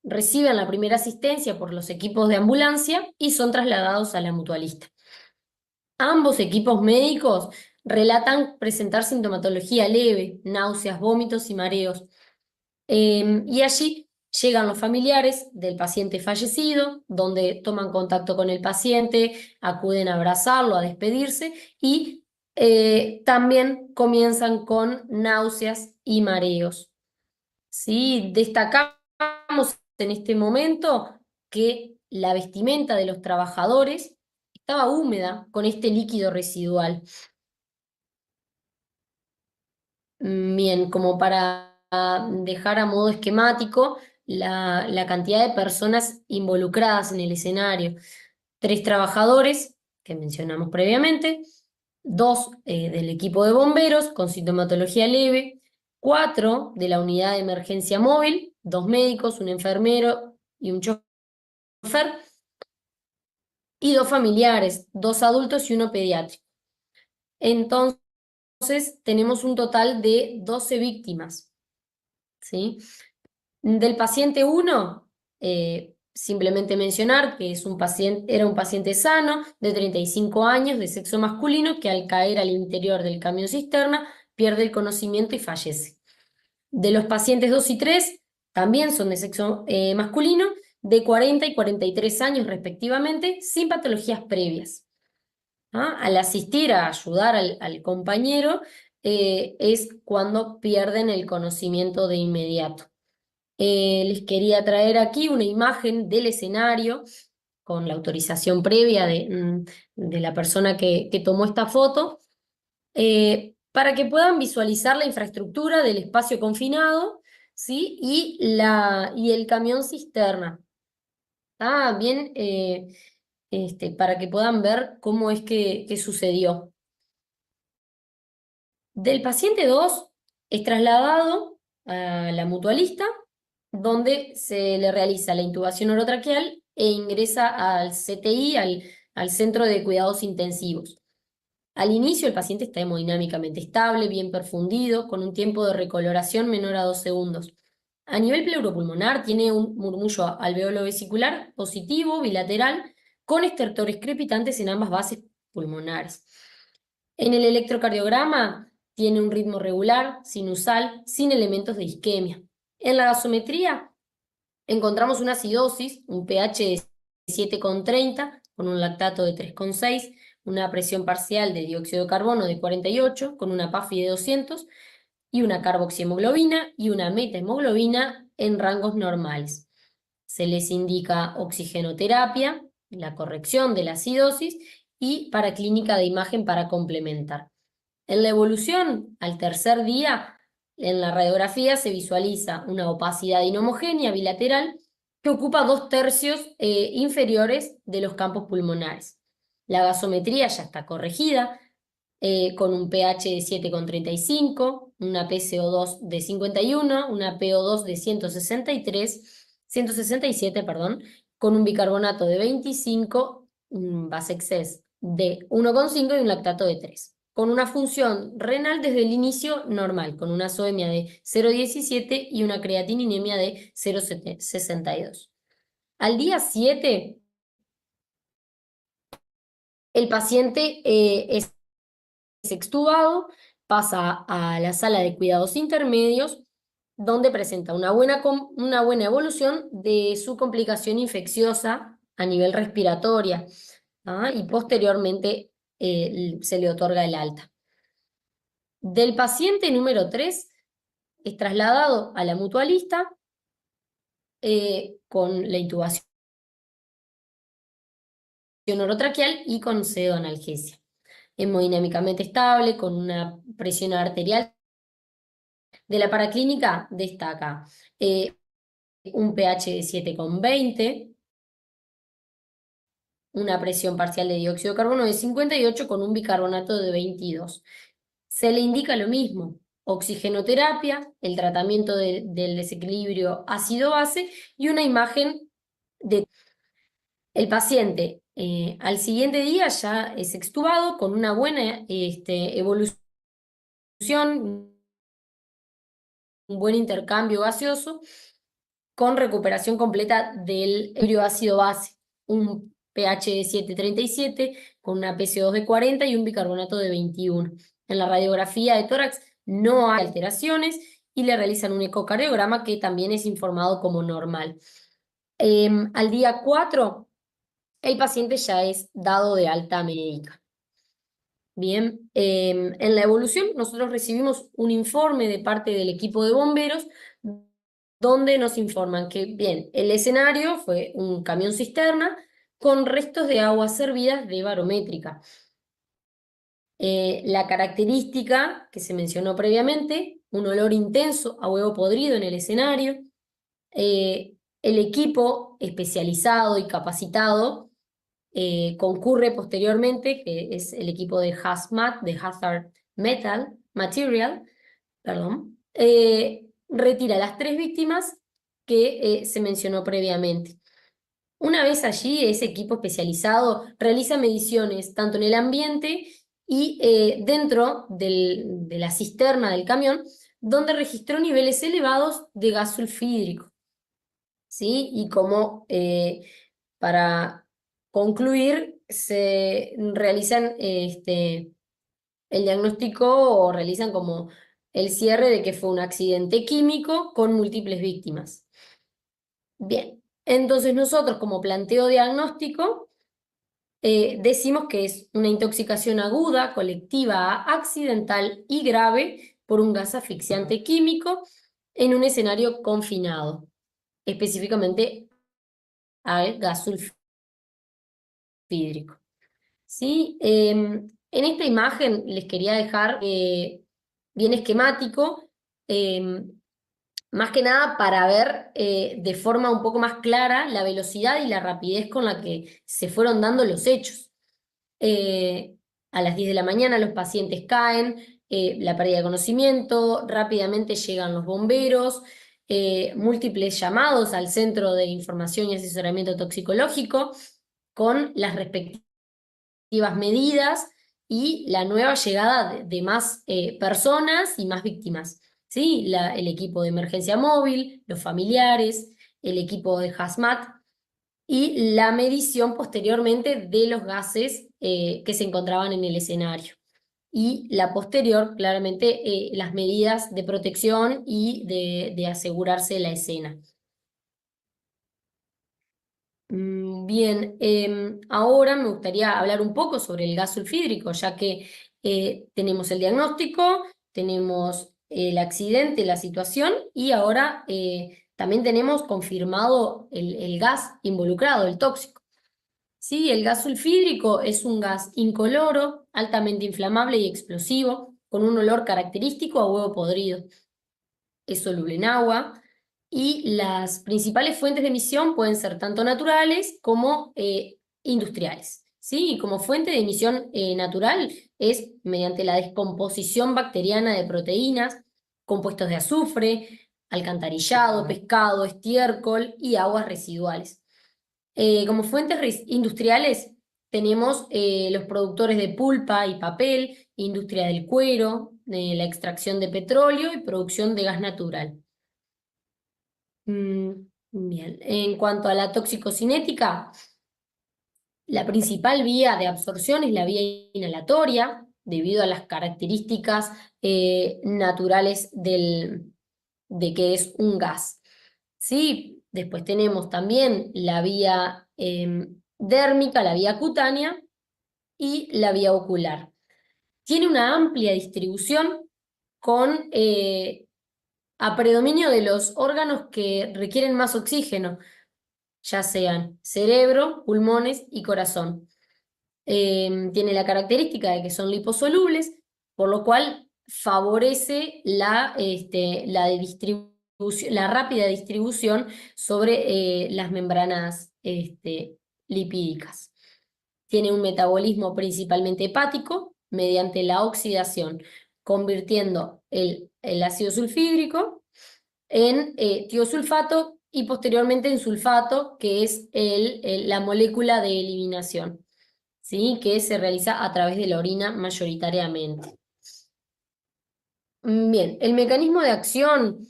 [SPEAKER 5] reciben la primera asistencia por los equipos de ambulancia y son trasladados a la mutualista. Ambos equipos médicos relatan presentar sintomatología leve, náuseas, vómitos y mareos. Y allí llegan los familiares del paciente fallecido, donde toman contacto con el paciente, acuden a abrazarlo, a despedirse y también comienzan con náuseas y mareos. ¿Sí? Destacamos en este momento que la vestimenta de los trabajadores estaba húmeda con este líquido residual. Bien, como para dejar a modo esquemático la cantidad de personas involucradas en el escenario. 3 trabajadores, que mencionamos previamente, 2 del equipo de bomberos con sintomatología leve, 4 de la unidad de emergencia móvil, 2 médicos, un enfermero y un chofer, y 2 familiares, 2 adultos y 1 pediátrico. Entonces, tenemos un total de 12 víctimas, ¿sí? Del paciente 1, simplemente mencionar que era un paciente sano, de 35 años, de sexo masculino, que al caer al interior del camión cisterna pierde el conocimiento y fallece. De los pacientes 2 y 3, también son de sexo masculino, de 40 y 43 años respectivamente, sin patologías previas. Al asistir a ayudar al compañero, es cuando pierden el conocimiento de inmediato. Les quería traer aquí una imagen del escenario con la autorización previa de la persona que tomó esta foto, para que puedan visualizar la infraestructura del espacio confinado, ¿sí? y el camión cisterna. Bien, para que puedan ver cómo es que sucedió. Del paciente 2 es trasladado a la mutualista, donde se le realiza la intubación orotraqueal e ingresa al CTI, al Centro de Cuidados Intensivos. Al inicio el paciente está hemodinámicamente estable, bien perfundido, con un tiempo de recoloración menor a 2 segundos. A nivel pleuropulmonar tiene un murmullo alveolo-vesicular positivo, bilateral, con estertores crepitantes en ambas bases pulmonares. En el electrocardiograma tiene un ritmo regular, sinusal, sin elementos de isquemia. En la gasometría encontramos una acidosis, un pH de 7,30 con un lactato de 3,6, una presión parcial de dióxido de carbono de 48 con una PAFI de 200 y una carboxihemoglobina y una metahemoglobina en rangos normales. Se les indica oxigenoterapia, la corrección de la acidosis y paraclínica de imagen para complementar. En la evolución, al tercer día, en la radiografía se visualiza una opacidad inhomogénea bilateral que ocupa 2/3 inferiores de los campos pulmonares. La gasometría ya está corregida, con un pH de 7,35, una PCO2 de 51, una PO2 de 167, con un bicarbonato de 25, un base excess de 1,5 y un lactato de 3. Con una función renal desde el inicio normal, con una soemia de 0,17 y una creatininemia de 0,62. Al día 7, el paciente es extubado, pasa a la sala de cuidados intermedios, donde presenta una buena evolución de su complicación infecciosa a nivel respiratoria, y posteriormente se le otorga el alta. Del paciente número 3 es trasladado a la mutualista con la intubación orotraqueal y con pseudoanalgesia. Hemodinámicamente estable, con una presión arterial. De la paraclínica destaca un pH de 7,20, una presión parcial de dióxido de carbono de 58 con un bicarbonato de 22. Se le indica lo mismo: oxigenoterapia, el tratamiento del desequilibrio ácido-base y una imagen de... El paciente al siguiente día ya es extubado con una buena evolución, un buen intercambio gaseoso, con recuperación completa del equilibrio ácido-base, un pH de 7,37, con una PCO2 de 40 y un bicarbonato de 21. En la radiografía de tórax no hay alteraciones y le realizan un ecocardiograma que también es informado como normal. Al día 4, el paciente ya es dado de alta médica. Bien, en la evolución nosotros recibimos un informe de parte del equipo de bomberos donde nos informan que, bien, el escenario fue un camión cisterna con restos de aguas servidas de barométrica. La característica que se mencionó previamente, un olor intenso a huevo podrido en el escenario. El equipo especializado y capacitado concurre posteriormente, que es el equipo de HAZMAT, de Hazard Material, perdón, retira las 3 víctimas que se mencionó previamente. Una vez allí, ese equipo especializado realiza mediciones tanto en el ambiente y dentro de la cisterna del camión, donde registró niveles elevados de gas sulfídrico. ¿Sí? Y como para concluir, se realizan el diagnóstico o realizan como el cierre de que fue un accidente químico con múltiples víctimas. Bien, entonces nosotros como planteo diagnóstico decimos que es una intoxicación aguda, colectiva, accidental y grave por un gas asfixiante químico en un escenario confinado, específicamente al gas sulfídrico. ¿Sí? En esta imagen les quería dejar bien esquemático, más que nada para ver de forma un poco más clara la velocidad y la rapidez con la que se fueron dando los hechos. A las 10 de la mañana los pacientes caen, la pérdida de conocimiento, rápidamente llegan los bomberos, múltiples llamados al Centro de Información y Asesoramiento Toxicológico con las respectivas medidas y la nueva llegada de más personas y más víctimas. ¿Sí? El equipo de emergencia móvil, los familiares, el equipo de HAZMAT y la medición posteriormente de los gases que se encontraban en el escenario. Y la posterior, claramente, las medidas de protección y de asegurarse la escena. Bien, ahora me gustaría hablar un poco sobre el gas sulfídrico, ya que tenemos el diagnóstico, tenemos el accidente, la situación, y ahora también tenemos confirmado el gas involucrado, el tóxico. Sí, el gas sulfídrico es un gas incoloro, altamente inflamable y explosivo, con un olor característico a huevo podrido. Es soluble en agua y las principales fuentes de emisión pueden ser tanto naturales como industriales. ¿Sí? Y como fuente de emisión natural es mediante la descomposición bacteriana de proteínas, compuestos de azufre, alcantarillado, pescado, estiércol y aguas residuales. Como fuentes industriales tenemos los productores de pulpa y papel, industria del cuero, la extracción de petróleo y producción de gas natural. Bien, en cuanto a la toxicocinética, la principal vía de absorción es la vía inhalatoria, debido a las características naturales de que es un gas. ¿Sí? Después tenemos también la vía dérmica, la vía cutánea y la vía ocular. Tiene una amplia distribución con a predominio de los órganos que requieren más oxígeno, ya sean cerebro, pulmones y corazón. tiene la característica de que son liposolubles, por lo cual favorece la rápida distribución sobre las membranas lipídicas. Tiene un metabolismo principalmente hepático mediante la oxidación, convirtiendo el ácido sulfhídrico en tiosulfato y posteriormente en sulfato, que es la molécula de eliminación, ¿sí? Que se realiza a través de la orina mayoritariamente. Bien, el mecanismo de acción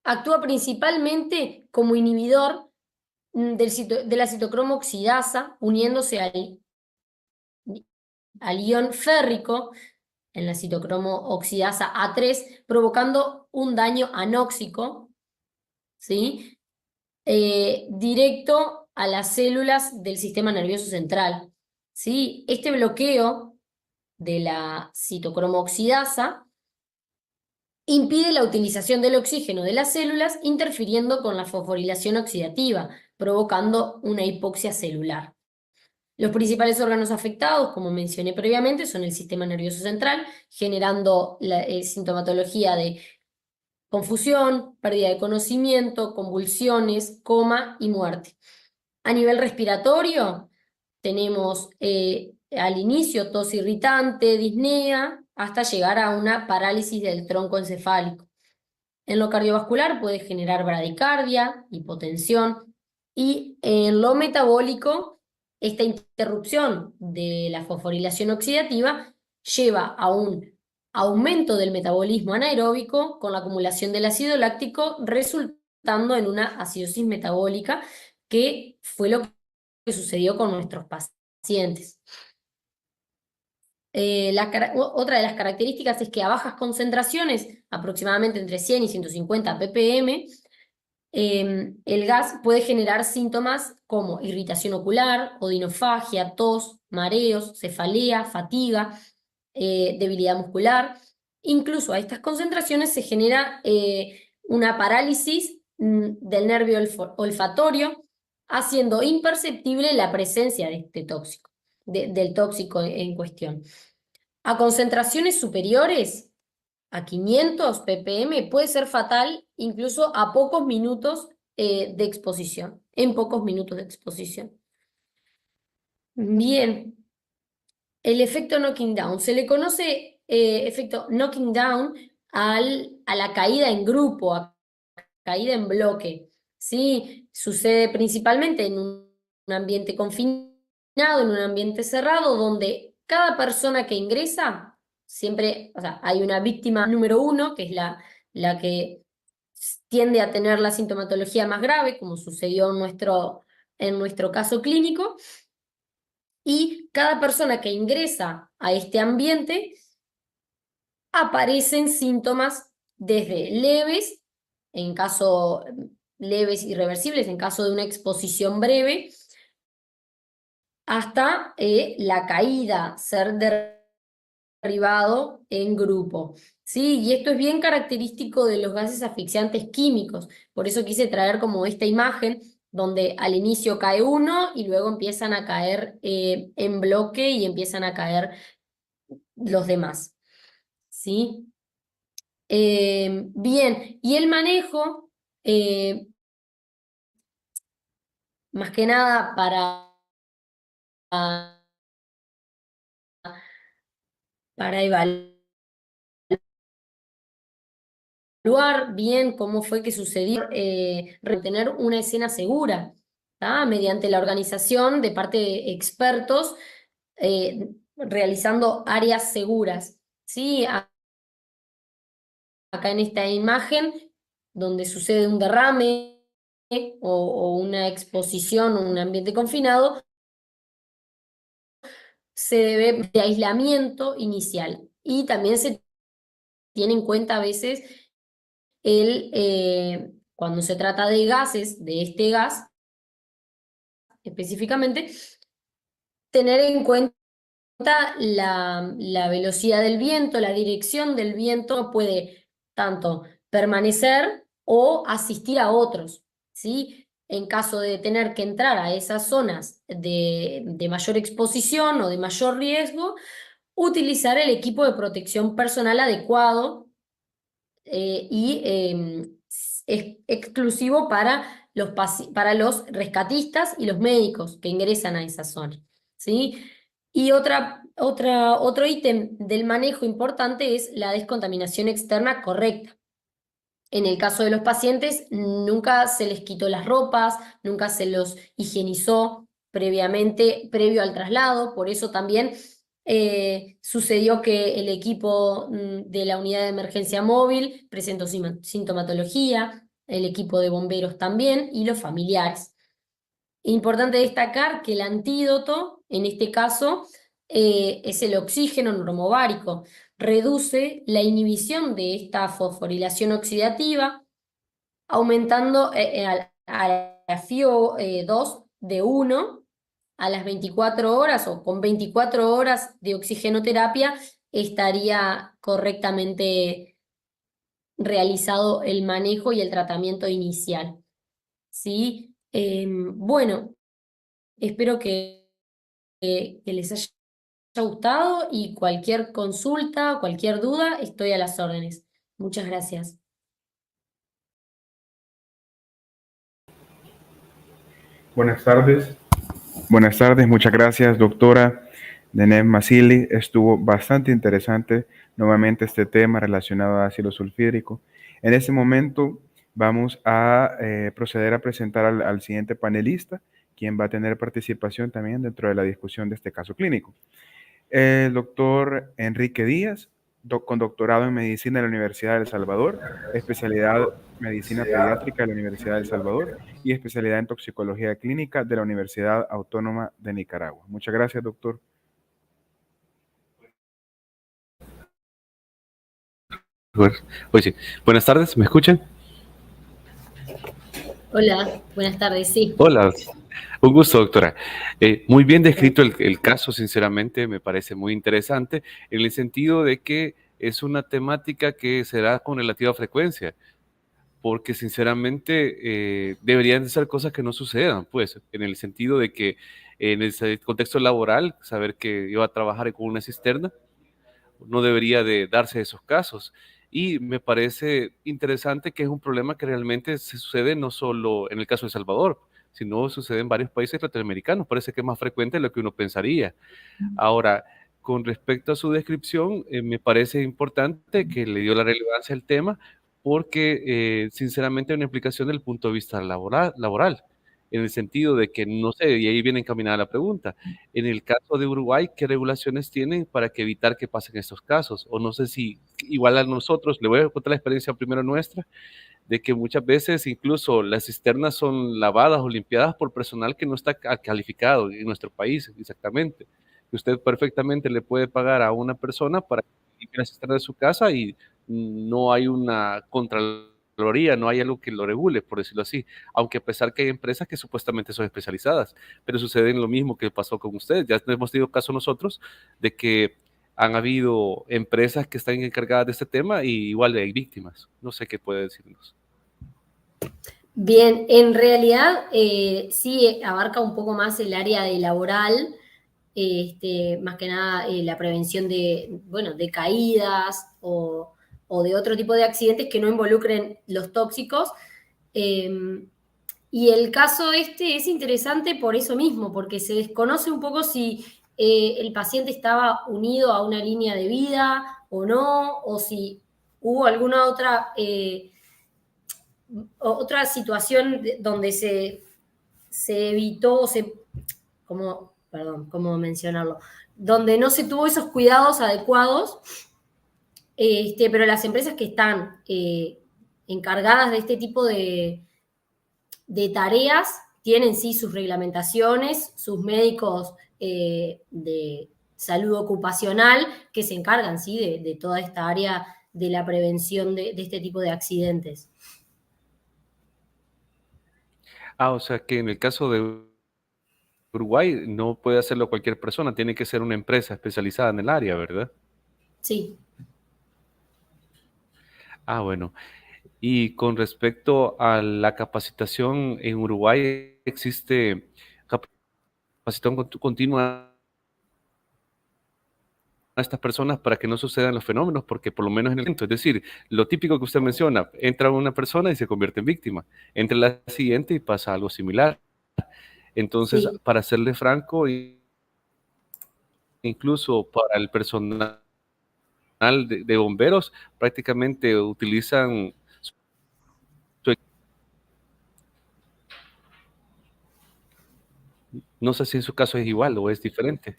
[SPEAKER 5] actúa principalmente como inhibidor de la citocromo oxidasa, uniéndose al ion férrico en la citocromo oxidasa A3, provocando un daño anóxico, ¿sí? Directo a las células del sistema nervioso central, ¿sí? Este bloqueo de la citocromo oxidasa impide la utilización del oxígeno de las células, interfiriendo con la fosforilación oxidativa, provocando una hipoxia celular. Los principales órganos afectados, como mencioné previamente, son el sistema nervioso central, generando la sintomatología de confusión, pérdida de conocimiento, convulsiones, coma y muerte. A nivel respiratorio, tenemos al inicio tos irritante, disnea, hasta llegar a una parálisis del tronco encefálico. En lo cardiovascular puede generar bradicardia, hipotensión, y en lo metabólico, esta interrupción de la fosforilación oxidativa lleva a un aumento del metabolismo anaeróbico con la acumulación del ácido láctico, resultando en una acidosis metabólica, que fue lo que sucedió con nuestros pacientes. Otra de las características es que a bajas concentraciones, aproximadamente entre 100 y 150 ppm, el gas puede generar síntomas como irritación ocular, odinofagia, tos, mareos, cefalea, fatiga, debilidad muscular. Incluso a estas concentraciones se genera una parálisis del nervio olfatorio, haciendo imperceptible la presencia de este tóxico, del tóxico en cuestión. A concentraciones superiores a 500 ppm puede ser fatal incluso a pocos minutos de exposición, en pocos minutos de exposición. Bien, el efecto knocking down. Se le conoce efecto knocking down a la caída en grupo, a caída en bloque, ¿sí? Sucede principalmente en un ambiente confinado, en un ambiente cerrado, donde cada persona que ingresa, siempre, o sea, hay una víctima número 1, que es la que tiende a tener la sintomatología más grave, como sucedió en nuestro caso clínico, y cada persona que ingresa a este ambiente aparecen síntomas desde leves, en caso leves irreversibles, en caso de una exposición breve, hasta la caída, ser derribado en grupo. ¿Sí? Y esto es bien característico de los gases asfixiantes químicos, por eso quise traer como esta imagen, donde al inicio cae uno y luego empiezan a caer en bloque y empiezan a caer los demás. ¿Sí? Bien, y el manejo, más que nada para evaluar bien cómo fue que sucedió, retener una escena segura, ¿tá? Mediante la organización de parte de expertos, realizando áreas seguras, ¿sí? Acá en esta imagen, donde sucede un derrame o una exposición o un ambiente confinado, se debe de aislamiento inicial, y también se tiene en cuenta a veces cuando se trata de gases, de este gas específicamente, tener en cuenta la velocidad del viento, la dirección del viento. Puede tanto permanecer o asistir a otros, ¿sí? en caso de tener que entrar a esas zonas de mayor exposición o de mayor riesgo, utilizar el equipo de protección personal adecuado y es exclusivo para para los rescatistas y los médicos que ingresan a esa zona, ¿sí? Y otro ítem del manejo importante es la descontaminación externa correcta. En el caso de los pacientes, nunca se les quitó las ropas, nunca se los higienizó previamente, previo al traslado, por eso también sucedió que el equipo de la unidad de emergencia móvil presentó sintomatología, el equipo de bomberos también y los familiares. Importante destacar que el antídoto, en este caso, es el oxígeno normovárico. Reduce la inhibición de esta fosforilación oxidativa, aumentando a la FiO2 de 1 a las 24 horas o con 24 horas de oxigenoterapia estaría correctamente realizado el manejo y el tratamiento inicial. ¿Sí? Bueno, espero que les haya gustado y cualquier consulta, cualquier duda, estoy a las órdenes. Muchas gracias.
[SPEAKER 1] Buenas tardes. Buenas tardes, muchas gracias, doctora Deneb Masili. Estuvo bastante interesante nuevamente este tema relacionado a ácido sulfídrico. En este momento vamos a proceder a presentar al siguiente panelista, quien va a tener participación también dentro de la discusión de este caso clínico. El doctor Enrique Díaz, con doctorado en medicina de la Universidad de El Salvador, especialidad medicina pediátrica de la Universidad de El Salvador y especialidad en toxicología clínica de la Universidad Autónoma de Nicaragua. Muchas gracias, doctor.
[SPEAKER 6] Pues sí. Buenas tardes, ¿me escuchan?
[SPEAKER 5] Hola, buenas tardes, sí.
[SPEAKER 6] Hola, un gusto, doctora. Muy bien descrito el caso, sinceramente, me parece muy interesante, en el sentido de que es una temática que se da con relativa frecuencia, porque sinceramente deberían de ser cosas que no sucedan, pues, en el sentido de que en ese contexto laboral, saber que iba a trabajar con una cisterna, no debería de darse esos casos. Y me parece interesante que es un problema que realmente se sucede no solo en el caso de El Salvador, sino sucede en varios países latinoamericanos. Parece que es más frecuente de lo que uno pensaría. Ahora, con respecto a su descripción, me parece importante que le dio la relevancia al tema porque, sinceramente, hay una implicación desde el punto de vista laboral, en el sentido de que, no sé, y ahí viene encaminada la pregunta, en el caso de Uruguay, ¿qué regulaciones tienen para que evitar que pasen estos casos? O no sé si, igual a nosotros, le voy a contar la experiencia primero nuestra, de que muchas veces incluso las cisternas son lavadas o limpiadas por personal que no está calificado en nuestro país, exactamente. Usted perfectamente le puede pagar a una persona para que limpie la cisterna de su casa y no hay una contraloría, no hay algo que lo regule, por decirlo así. Aunque a pesar que hay empresas que supuestamente son especializadas, pero sucede lo mismo que pasó con ustedes. Ya hemos tenido caso nosotros de que han habido empresas que están encargadas de este tema y igual hay víctimas. No sé qué puede decirnos.
[SPEAKER 5] Bien, en realidad sí abarca un poco más el área de laboral, más que nada la prevención de, bueno, de caídas o de otro tipo de accidentes que no involucren los tóxicos. Y el caso este es interesante por eso mismo, porque se desconoce un poco si el paciente estaba unido a una línea de vida o no, o si hubo alguna otra situación donde se evitó, ¿cómo mencionarlo? Donde no se tuvo esos cuidados adecuados, pero las empresas que están encargadas de este tipo de tareas tienen sí sus reglamentaciones, sus médicos de salud ocupacional que se encargan sí de toda esta área de la prevención de este tipo de accidentes.
[SPEAKER 6] O sea que en el caso de Uruguay no puede hacerlo cualquier persona, tiene que ser una empresa especializada en el área, ¿verdad?
[SPEAKER 5] Sí.
[SPEAKER 6] Bueno. Y con respecto a la capacitación en Uruguay, ¿existe capacitación continua a estas personas para que no sucedan los fenómenos? Porque por lo menos en el momento, es decir, lo típico que usted menciona, entra una persona y se convierte en víctima, entra la siguiente y pasa algo similar. Entonces,
[SPEAKER 5] Sí.
[SPEAKER 6] para serle franco, incluso para el personal de bomberos, prácticamente utilizan su. No sé si en su caso es igual o es diferente.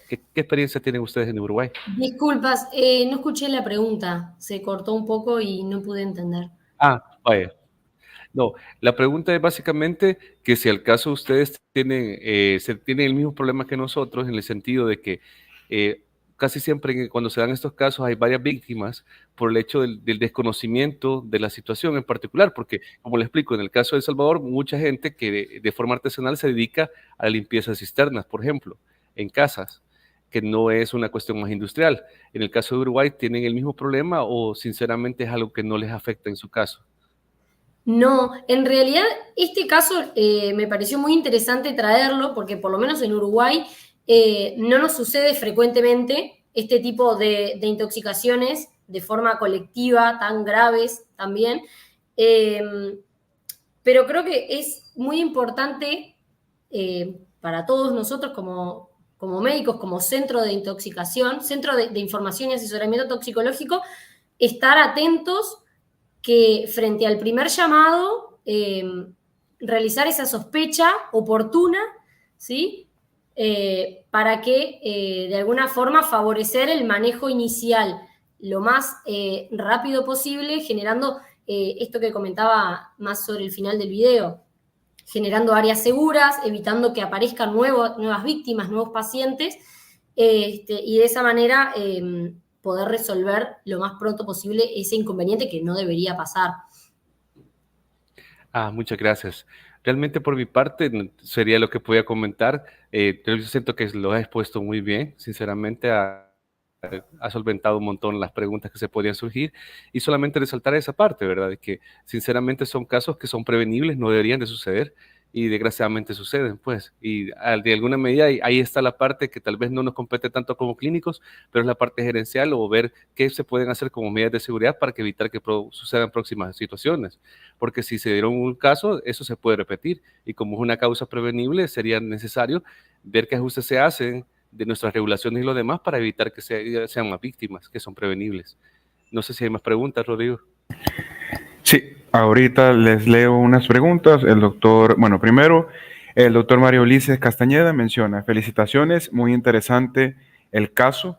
[SPEAKER 6] ¿Qué experiencia tienen ustedes en Uruguay?
[SPEAKER 5] Disculpas, no escuché la pregunta, se cortó un poco y no pude entender.
[SPEAKER 6] Vaya. No, la pregunta es básicamente que si al caso ustedes tienen el mismo problema que nosotros, en el sentido de que casi siempre cuando se dan estos casos hay varias víctimas por el hecho del desconocimiento de la situación en particular, porque como le explico, en el caso de El Salvador, mucha gente que de forma artesanal se dedica a la limpieza de cisternas, por ejemplo, en casas, que no es una cuestión más industrial. En el caso de Uruguay, ¿tienen el mismo problema o sinceramente es algo que no les afecta en su caso?
[SPEAKER 5] No, en realidad este caso me pareció muy interesante traerlo porque por lo menos en Uruguay no nos sucede frecuentemente este tipo de intoxicaciones de forma colectiva, tan graves también. Eh, pero creo que es muy importante para todos nosotros como médicos, como centro de intoxicación, centro de información y asesoramiento toxicológico, estar atentos que frente al primer llamado, realizar esa sospecha oportuna, ¿sí? Para que de alguna forma favorecer el manejo inicial lo más rápido posible, generando esto que comentaba más sobre el final del video, generando áreas seguras, evitando que aparezcan nuevas víctimas, nuevos pacientes, y de esa manera poder resolver lo más pronto posible ese inconveniente que no debería pasar.
[SPEAKER 6] Muchas gracias. Realmente por mi parte sería lo que podía comentar. Yo siento que lo has expuesto muy bien, sinceramente ha solventado un montón las preguntas que se podían surgir y solamente resaltar esa parte, ¿verdad? De que sinceramente son casos que son prevenibles, no deberían de suceder y desgraciadamente suceden, pues. Y de alguna medida ahí está la parte que tal vez no nos compete tanto como clínicos, pero es la parte gerencial o ver qué se pueden hacer como medidas de seguridad para que evitar que sucedan próximas situaciones. Porque si se dieron un caso, eso se puede repetir y como es una causa prevenible, sería necesario ver qué ajustes se hacen de nuestras regulaciones y lo demás para evitar que sean más víctimas, que son prevenibles. No sé si hay más preguntas, Rodrigo.
[SPEAKER 1] Sí, ahorita les leo unas preguntas. Primero, el doctor Mario Ulises Castañeda menciona, felicitaciones, muy interesante el caso.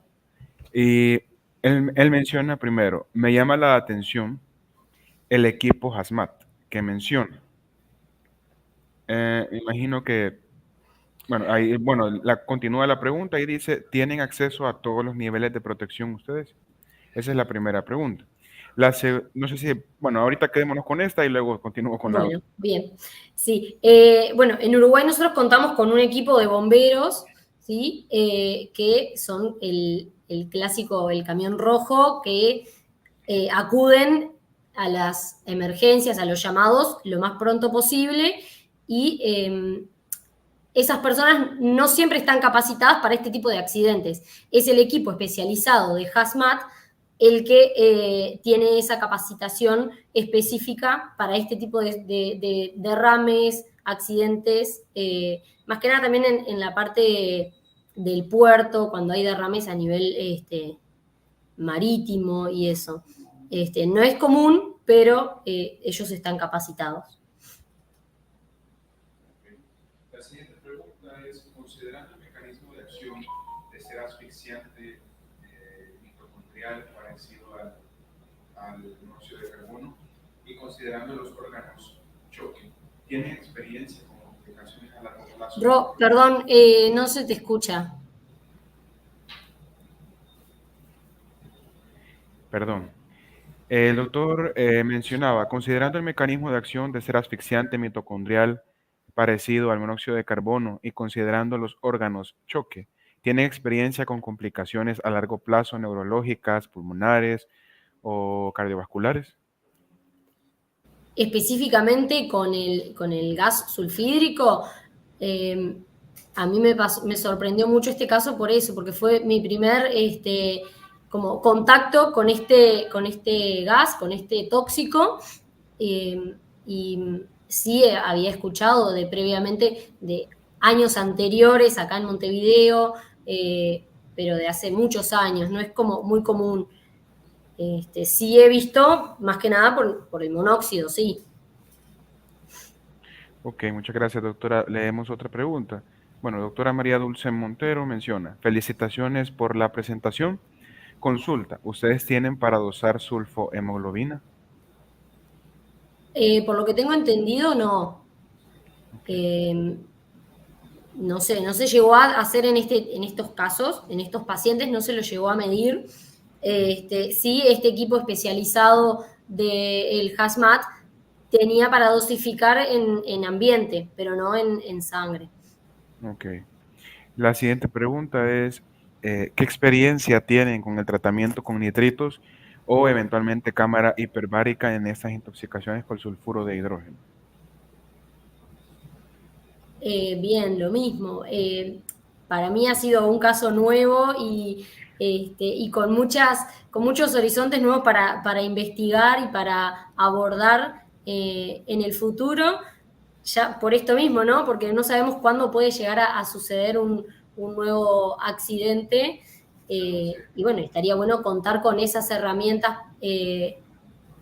[SPEAKER 1] Y él menciona primero, me llama la atención el equipo Hazmat que menciona. Imagino que, continúa la pregunta y dice, ¿tienen acceso a todos los niveles de protección ustedes? Esa es la primera pregunta. No sé si, ahorita quedémonos con esta y luego continúo con la otra.
[SPEAKER 5] Bueno, bien. Sí, en Uruguay nosotros contamos con un equipo de bomberos, ¿sí? Que son el clásico, el camión rojo, que acuden a las emergencias, a los llamados, lo más pronto posible y esas personas no siempre están capacitadas para este tipo de accidentes. Es el equipo especializado de Hazmat el que tiene esa capacitación específica para este tipo de derrames, accidentes, más que nada también en la parte del puerto, cuando hay derrames a nivel marítimo y eso. No es común, pero ellos están capacitados.
[SPEAKER 1] La siguiente pregunta es, considerando el mecanismo de acción de ser asfixiante mitocondrial parecido al monóxido de carbono y considerando los órganos choque, ¿tienen experiencia con complicaciones a largo plazo?
[SPEAKER 5] Perdón, no se te escucha.
[SPEAKER 1] Perdón. El doctor mencionaba, considerando el mecanismo de acción de ser asfixiante mitocondrial parecido al monóxido de carbono y considerando los órganos choque, ¿tiene experiencia con complicaciones a largo plazo neurológicas, pulmonares o cardiovasculares?
[SPEAKER 5] específicamente con el gas sulfídrico, a mí me sorprendió mucho este caso por eso, porque fue mi primer como contacto con este gas, con este tóxico, y sí había escuchado previamente de años anteriores acá en Montevideo, pero de hace muchos años, no es como muy común. Sí he visto, más que nada por el monóxido, sí.
[SPEAKER 1] Ok, muchas gracias, doctora. Leemos otra pregunta. Bueno, doctora María Dulce Montero menciona, felicitaciones por la presentación. Consulta, ¿ustedes tienen para dosar sulfohemoglobina?
[SPEAKER 5] Por lo que tengo entendido, no.
[SPEAKER 1] Ok.
[SPEAKER 5] No sé, no se llegó a hacer en estos casos, en estos pacientes, no se lo llegó a medir. Sí, este equipo especializado del HAZMAT tenía para dosificar en ambiente, pero no en sangre.
[SPEAKER 1] Ok. La siguiente pregunta es, ¿qué experiencia tienen con el tratamiento con nitritos o eventualmente cámara hiperbárica en estas intoxicaciones por sulfuro de hidrógeno?
[SPEAKER 5] Bien, lo mismo. Para mí ha sido un caso nuevo y con muchos horizontes nuevos para investigar y para abordar en el futuro, ya por esto mismo, ¿no? Porque no sabemos cuándo puede llegar a suceder un nuevo accidente. Y bueno, estaría bueno contar con esas herramientas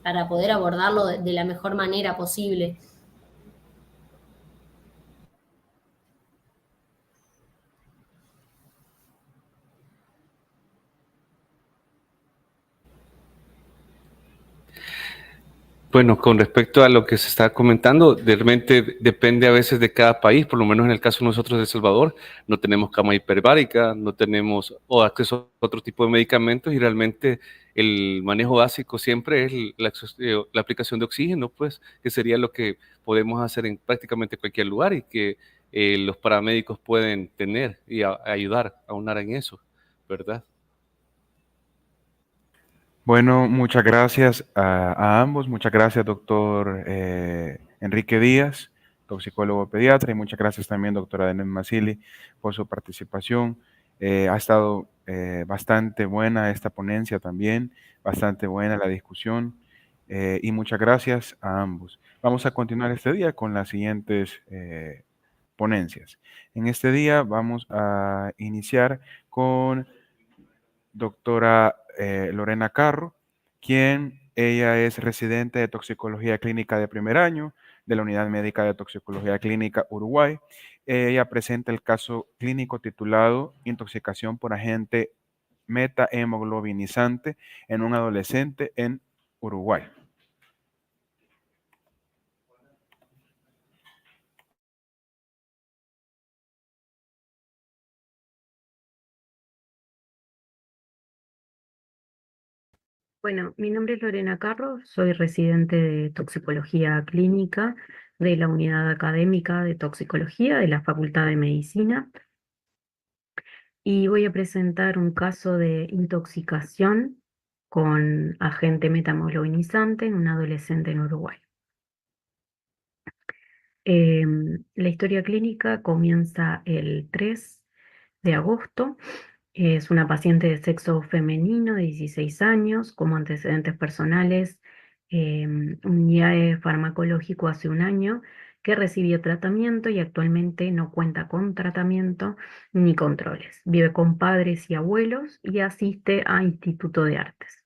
[SPEAKER 5] para poder abordarlo de la mejor manera posible.
[SPEAKER 6] Bueno, con respecto a lo que se está comentando, realmente depende a veces de cada país, por lo menos en el caso de nosotros de El Salvador, no tenemos cama hiperbárica, no tenemos o acceso a otro tipo de medicamentos y realmente el manejo básico siempre es la aplicación de oxígeno, pues, que sería lo que podemos hacer en prácticamente cualquier lugar y que los paramédicos pueden tener y ayudar a aunar en eso, ¿verdad?
[SPEAKER 1] Bueno, muchas gracias a ambos. Muchas gracias, doctor Enrique Díaz, toxicólogo pediatra, y muchas gracias también, doctora Denise Masili, por su participación. Ha estado bastante buena esta ponencia también, bastante buena la discusión, y muchas gracias a ambos. Vamos a continuar este día con las siguientes ponencias. En este día vamos a iniciar con doctora Lorena Carro, quien ella es residente de toxicología clínica de primer año de la Unidad Médica de Toxicología Clínica Uruguay. Ella presenta el caso clínico titulado Intoxicación por agente metahemoglobinizante en un adolescente en Uruguay.
[SPEAKER 7] Bueno, mi nombre es Lorena Carro, soy residente de toxicología clínica de la Unidad Académica de Toxicología de la Facultad de Medicina y voy a presentar un caso de intoxicación con agente metahemoglobinizante en un adolescente en Uruguay. La historia clínica comienza el 3 de agosto. Es una paciente de sexo femenino de 16 años, como antecedentes personales, un IAE farmacológico hace un año, que recibió tratamiento y actualmente no cuenta con tratamiento ni controles. Vive con padres y abuelos y asiste a Instituto de Artes.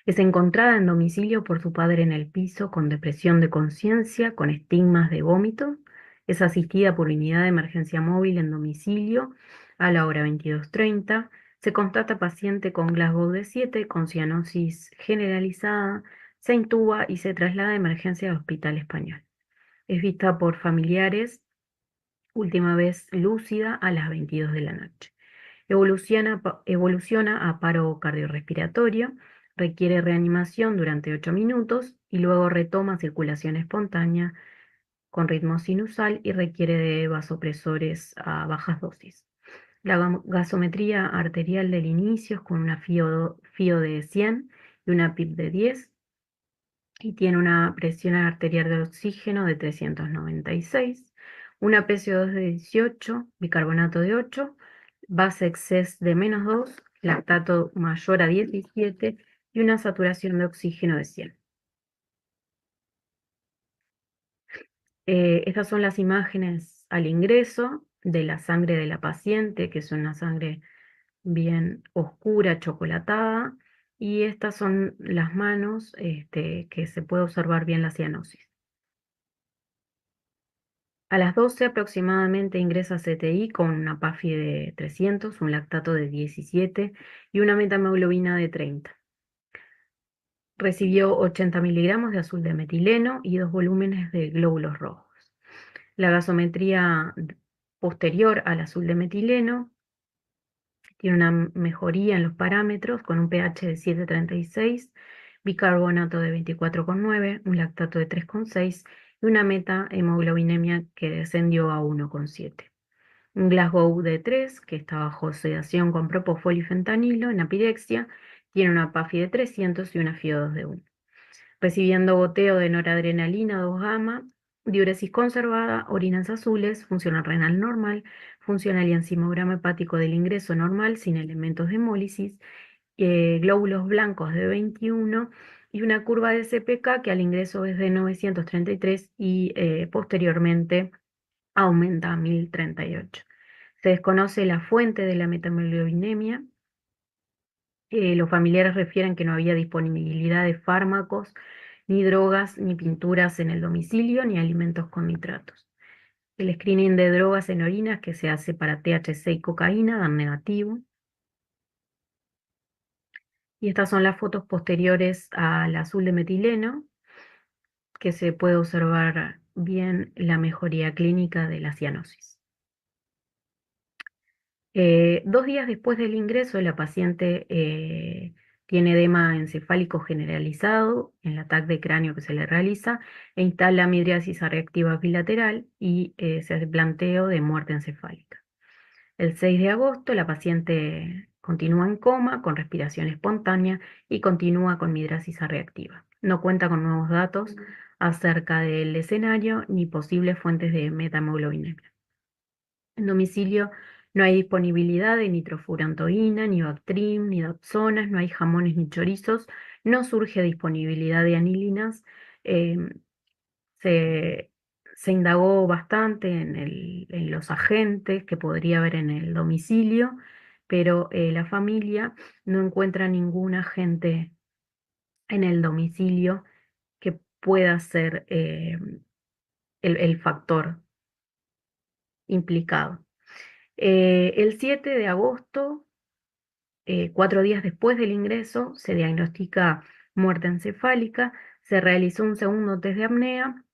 [SPEAKER 7] Es encontrada en domicilio por su padre en el piso con depresión de conciencia, con estigmas de vómito. Es asistida por unidad de emergencia móvil en domicilio a la hora 22:30. Se constata paciente con Glasgow de 7, con cianosis generalizada, se intuba y se traslada a emergencia al Hospital Español. Es vista por familiares, última vez lúcida a las 22 de la noche. Evoluciona a paro cardiorrespiratorio, requiere reanimación durante 8 minutos y luego retoma circulación espontánea con ritmo sinusal y requiere de vasopresores a bajas dosis. La gasometría arterial del inicio es con una FIO de 100 y una PIP de 10. y tiene una presión arterial de oxígeno de 396, una PCO2 de 18, bicarbonato de 8, base excess de -2, lactato mayor a 17 y una saturación de oxígeno de 100. Estas son las imágenes al ingreso de la sangre de la paciente, que es una sangre bien oscura, chocolatada, y estas son las manos que se puede observar bien la cianosis. A las 12 aproximadamente ingresa CTI con una PAFI de 300, un lactato de 17 y una metahemoglobina de 30. Recibió 80 miligramos de azul de metileno y 2 volúmenes de glóbulos rojos. La gasometría posterior al azul de metileno tiene una mejoría en los parámetros con un pH de 7,36, bicarbonato de 24,9, un lactato de 3,6 y una metahemoglobinemia que descendió a 1,7. Un Glasgow de 3, que está bajo sedación con propofol y fentanilo en apirexia, tiene una PAFI de 300 y una FiO2 de 1. Recibiendo goteo de noradrenalina 2-gamma, diuresis conservada, orinas azules, función renal normal, funcional y enzimograma hepático del ingreso normal sin elementos de hemólisis, glóbulos blancos de 21 y una curva de CPK que al ingreso es de 933 y posteriormente aumenta a 1038. Se desconoce la fuente de la metahemoglobinемia. Los familiares refieren que no había disponibilidad de fármacos, ni drogas, ni pinturas en el domicilio, ni alimentos con nitratos. El screening de drogas en orinas que se hace para THC y cocaína dan negativo. Y estas son las fotos posteriores al azul de metileno, que se puede observar bien la mejoría clínica de la cianosis. 2 días después del ingreso, la paciente tiene edema encefálico generalizado en la TAC de cráneo que se le realiza e instala midriasis reactiva bilateral y se hace planteo de muerte encefálica. El 6 de agosto la paciente continúa en coma con respiración espontánea y continúa con midriasis reactiva. No cuenta con nuevos datos acerca del escenario ni posibles fuentes de metahemoglobinemia. En domicilio no hay disponibilidad de nitrofurantoína, ni Bactrim, ni Dapsonas, no hay jamones ni chorizos, no surge disponibilidad de anilinas. Se indagó bastante en los agentes que podría haber en el domicilio, pero la familia no encuentra ningún agente en el domicilio que pueda ser el factor implicado. El 7 de agosto, 4 días después del ingreso, se diagnostica muerte encefálica, se realizó un segundo test de apnea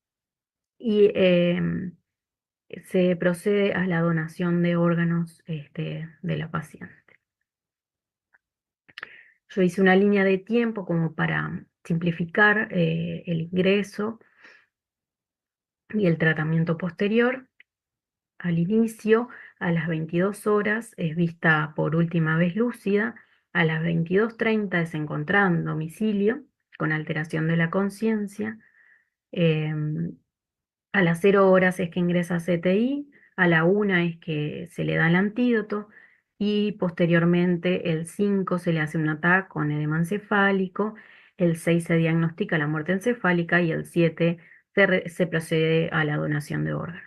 [SPEAKER 7] y se procede a la donación de órganos de la paciente. Yo hice una línea de tiempo como para simplificar el ingreso y el tratamiento posterior. Al inicio, a las 22 horas, es vista por última vez lúcida. A las 22:30 es encontrada en domicilio con alteración de la conciencia. A las 0 horas es que ingresa a CTI. A la 1 es que se le da el antídoto. Y posteriormente, el 5 se le hace un ataque con edema encefálico. El 6 se diagnostica la muerte encefálica y el 7 se procede a la donación de órganos.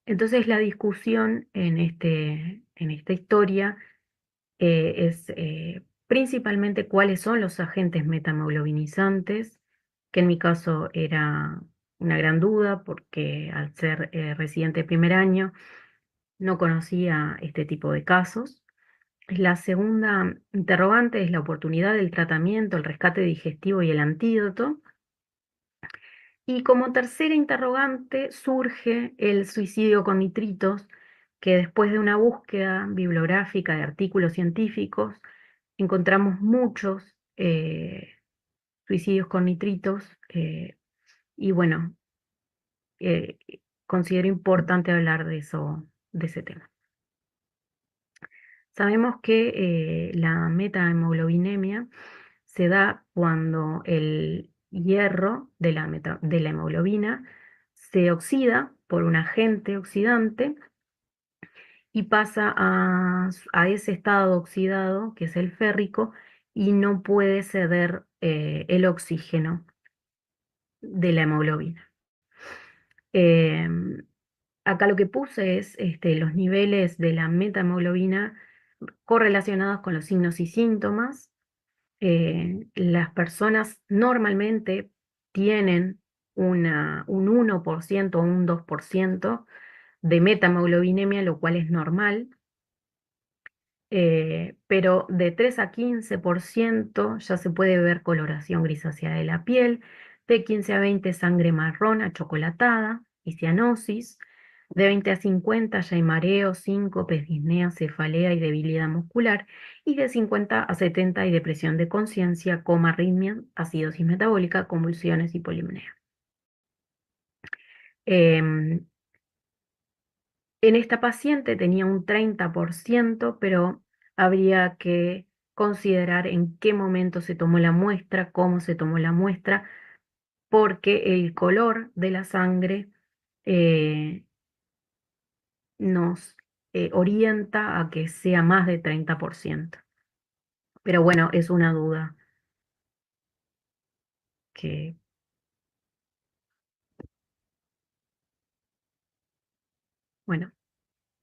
[SPEAKER 7] Entonces la discusión en esta historia es principalmente cuáles son los agentes metahemoglobinizantes, que en mi caso era una gran duda porque al ser residente de primer año no conocía este tipo de casos. La segunda interrogante es la oportunidad del tratamiento, el rescate digestivo y el antídoto. Y como tercera interrogante surge el suicidio con nitritos, que después de una búsqueda bibliográfica de artículos científicos, encontramos muchos suicidios con nitritos y bueno, considero importante hablar de ese tema. Sabemos que la metahemoglobinemia se da cuando el hierro de la hemoglobina se oxida por un agente oxidante y pasa a ese estado oxidado, que es el férrico, y no puede ceder el oxígeno de la hemoglobina. Em, Acá lo que puse es los niveles de la metahemoglobina correlacionados con los signos y síntomas. Las personas normalmente tienen un 1% o un 2% de metamoglobinemia, lo cual es normal. Pero de 3 a 15% ya se puede ver coloración grisácea de la piel, de 15 a 20 sangre marrón achocolatada y cianosis, de 20 a 50 ya hay mareo, síncope, disnea, cefalea y debilidad muscular, y de 50 a 70 hay depresión de conciencia, coma, arritmia, acidosis metabólica, convulsiones y polimnea. Em, En esta paciente tenía un 30%, pero habría que considerar en qué momento se tomó la muestra, cómo se tomó la muestra, porque el color de la sangre eh, nos orienta a que sea más de 30%. Pero bueno, es una duda que, bueno,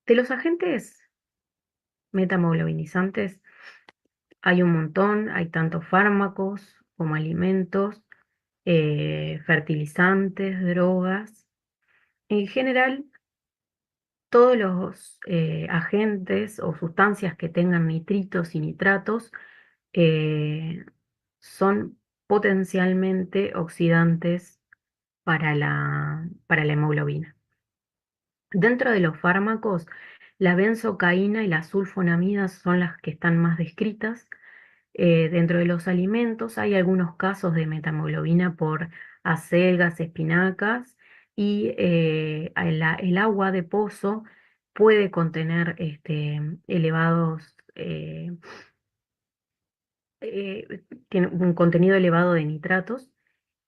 [SPEAKER 7] de los agentes metamoglobinizantes hay un montón, hay tanto fármacos como alimentos, fertilizantes, drogas. En general, todos los agentes o sustancias que tengan nitritos y nitratos eh, son potencialmente oxidantes para la hemoglobina. Dentro de los fármacos, la benzocaína y la sulfonamidas son las que están más descritas. Dentro de los alimentos hay algunos casos de metahemoglobina por acelgas, espinacas y el agua de pozo puede contener elevados, tiene un contenido elevado de nitratos,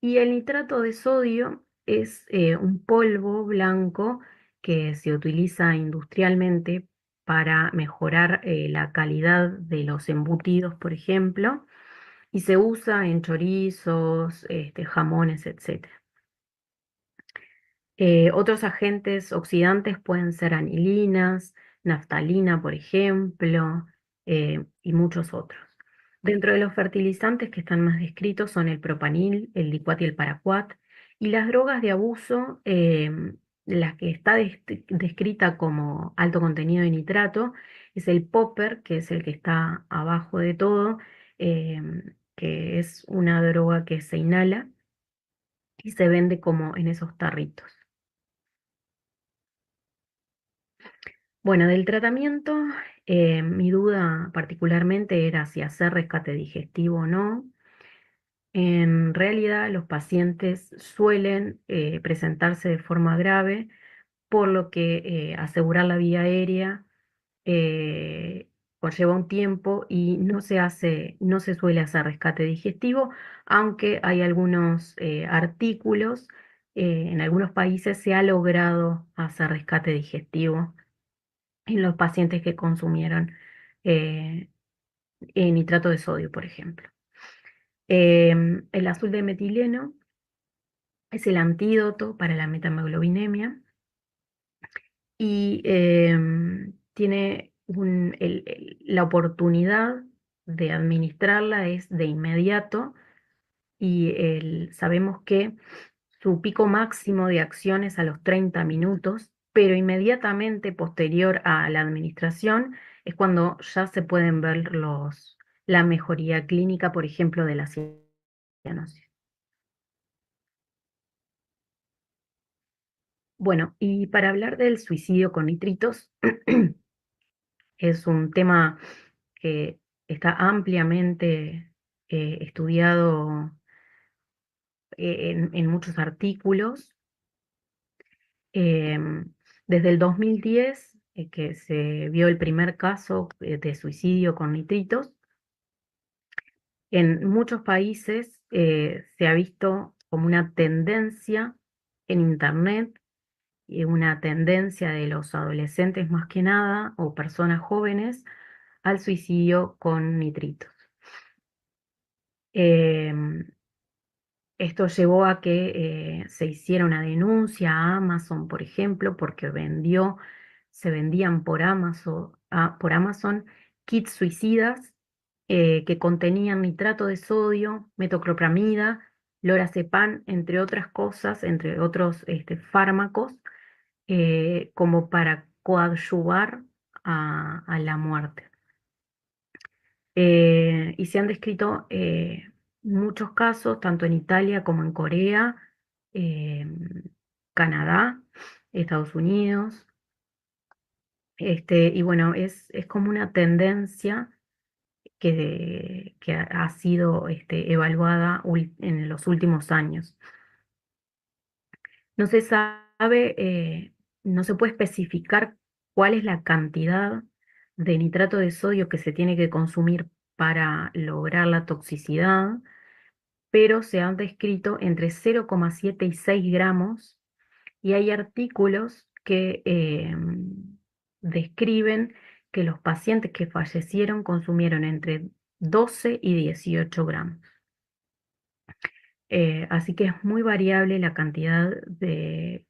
[SPEAKER 7] y el nitrato de sodio es un polvo blanco que se utiliza industrialmente para mejorar la calidad de los embutidos, por ejemplo, y se usa en chorizos, jamones, etc. Otros agentes oxidantes pueden ser anilinas, naftalina, por ejemplo, y muchos otros. Dentro de los fertilizantes que están más descritos son el propanil, el dicuat y el paraquat, y las drogas de abuso, la que está descrita como alto contenido de nitrato, es el popper, que es el que está abajo de todo, que es una droga que se inhala y se vende como en esos tarritos. Bueno, del tratamiento, mi duda particularmente era si hacer rescate digestivo o no. En realidad, los pacientes suelen presentarse de forma grave, por lo que asegurar la vía aérea eh, conlleva un tiempo y no se suele hacer rescate digestivo, aunque hay algunos artículos, en algunos países se ha logrado hacer rescate digestivo en los pacientes que consumieron eh, nitrato de sodio, por ejemplo. El azul de metileno es el antídoto para la metameglobinemia y tiene la oportunidad de administrarla es de inmediato, y sabemos que su pico máximo de acción es a los 30 minutos, pero inmediatamente posterior a la administración es cuando ya se pueden ver la mejoría clínica, por ejemplo, de la cianosis. Bueno, y para hablar del suicidio con nitritos, es un tema que está ampliamente estudiado en muchos artículos. Desde el 2010, que se vio el primer caso de suicidio con nitritos, En muchos países se ha visto como una tendencia en Internet y una tendencia de los adolescentes más que nada, o personas jóvenes, al suicidio con nitritos. Em, Esto llevó a que se hiciera una denuncia a Amazon, por ejemplo, porque se vendían por Amazon kits suicidas que contenían nitrato de sodio, metoclopramida, lorazepam, entre otras cosas, entre otros fármacos, como para coadyuvar a la muerte. Y se han descrito muchos casos, tanto en Italia como en Corea, eh, Canadá, Estados Unidos. Y bueno, es como una tendencia que ha sido evaluada en los últimos años. No se sabe, no se puede especificar cuál es la cantidad de nitrato de sodio que se tiene que consumir para lograr la toxicidad, pero se han descrito entre 0,7 y 6 gramos, y hay artículos que describen que los pacientes que fallecieron consumieron entre 12 y 18 gramos. Así que es muy variable la cantidad de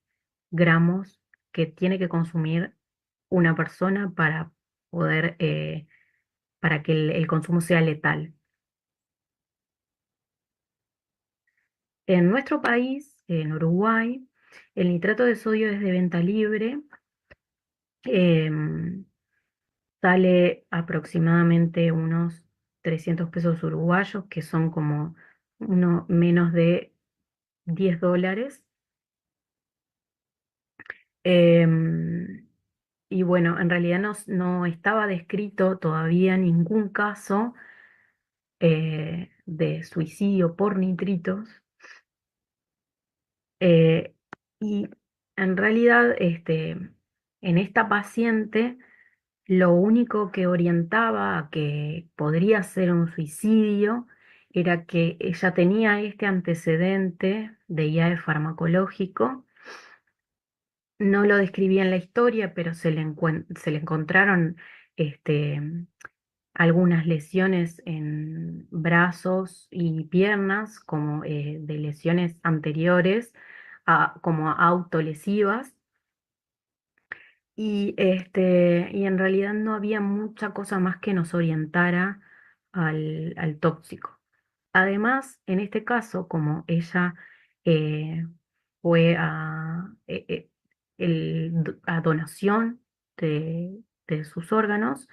[SPEAKER 7] gramos que tiene que consumir una persona para poder, para que el consumo sea letal. En nuestro país, en Uruguay, el nitrato de sodio es de venta libre. em, Sale aproximadamente unos 300 pesos uruguayos, que son como menos de 10 dólares. Em, y bueno, en realidad no estaba descrito todavía ningún caso de suicidio por nitritos. eh, y en realidad, en esta paciente, lo único que orientaba a que podría ser un suicidio era que ella tenía este antecedente de IAE farmacológico. No lo describía en la historia, pero se le encontraron este, algunas lesiones en brazos y piernas, como de lesiones anteriores, como autolesivas. Y en realidad no había mucha cosa más que nos orientara al tóxico. Además, en este caso, como ella eh, fue a donación de sus órganos,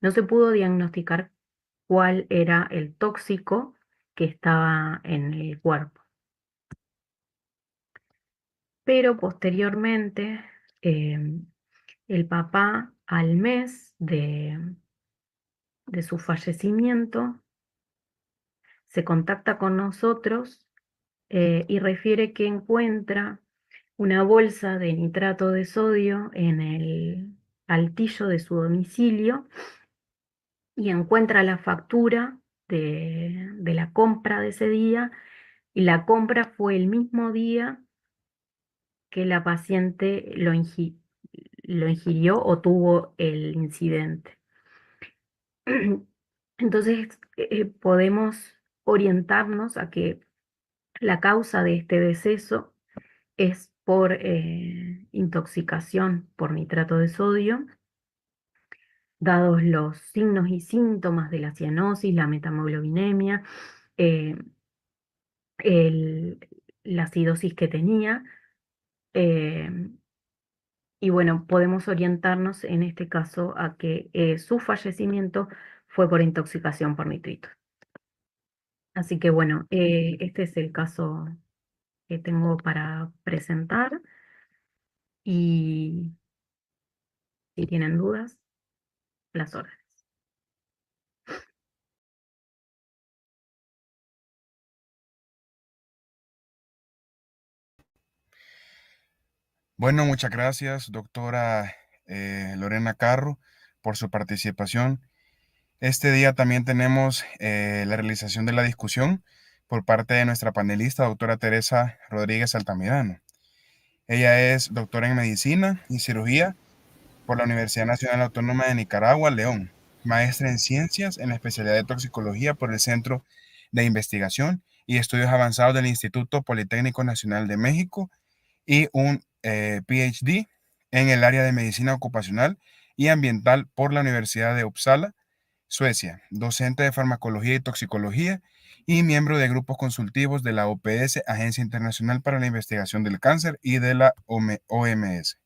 [SPEAKER 7] no se pudo diagnosticar cuál era el tóxico que estaba en el cuerpo. Pero posteriormente, el papá, al mes de su fallecimiento, se contacta con nosotros y refiere que encuentra una bolsa de nitrato de sodio en el altillo de su domicilio, y encuentra la factura de la compra de ese día, y la compra fue el mismo día que la paciente lo ingirió o tuvo el incidente. Entonces, podemos orientarnos a que la causa de este deceso es por intoxicación por nitrato de sodio, dados los signos y síntomas de la cianosis, la metamoglobinemia, eh, el- la acidosis que tenía. eh, y bueno, podemos orientarnos en este caso a que su fallecimiento fue por intoxicación por nitrito. Así que bueno, este es el caso que tengo para presentar, y si tienen dudas, las órdenes.
[SPEAKER 1] Bueno, muchas gracias, doctora Lorena Carro, por su participación. Este día también tenemos la realización de la discusión por parte de nuestra panelista, doctora Teresa Rodríguez Altamirano. Ella es doctora en Medicina y Cirugía por la Universidad Nacional Autónoma de Nicaragua, León, maestra en Ciencias en la especialidad de Toxicología por el Centro de Investigación y Estudios Avanzados del Instituto Politécnico Nacional de México y un PhD en el área de Medicina Ocupacional y Ambiental por la Universidad de Uppsala, Suecia, docente de Farmacología y Toxicología y miembro de grupos consultivos de la OPS, Agencia Internacional para la Investigación del Cáncer, y de la OMS.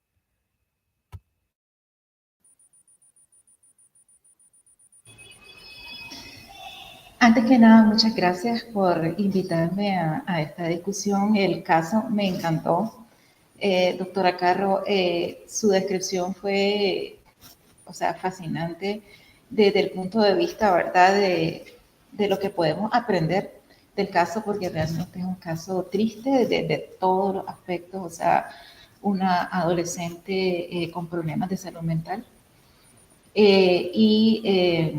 [SPEAKER 8] Antes que nada, muchas gracias por invitarme a esta discusión. El caso me encantó. Doctora Carro, su descripción fue, o sea, fascinante desde el punto de vista, ¿verdad?, de lo que podemos aprender del caso, porque realmente es un caso triste desde todos los aspectos, o sea, una adolescente con problemas de salud mental. Que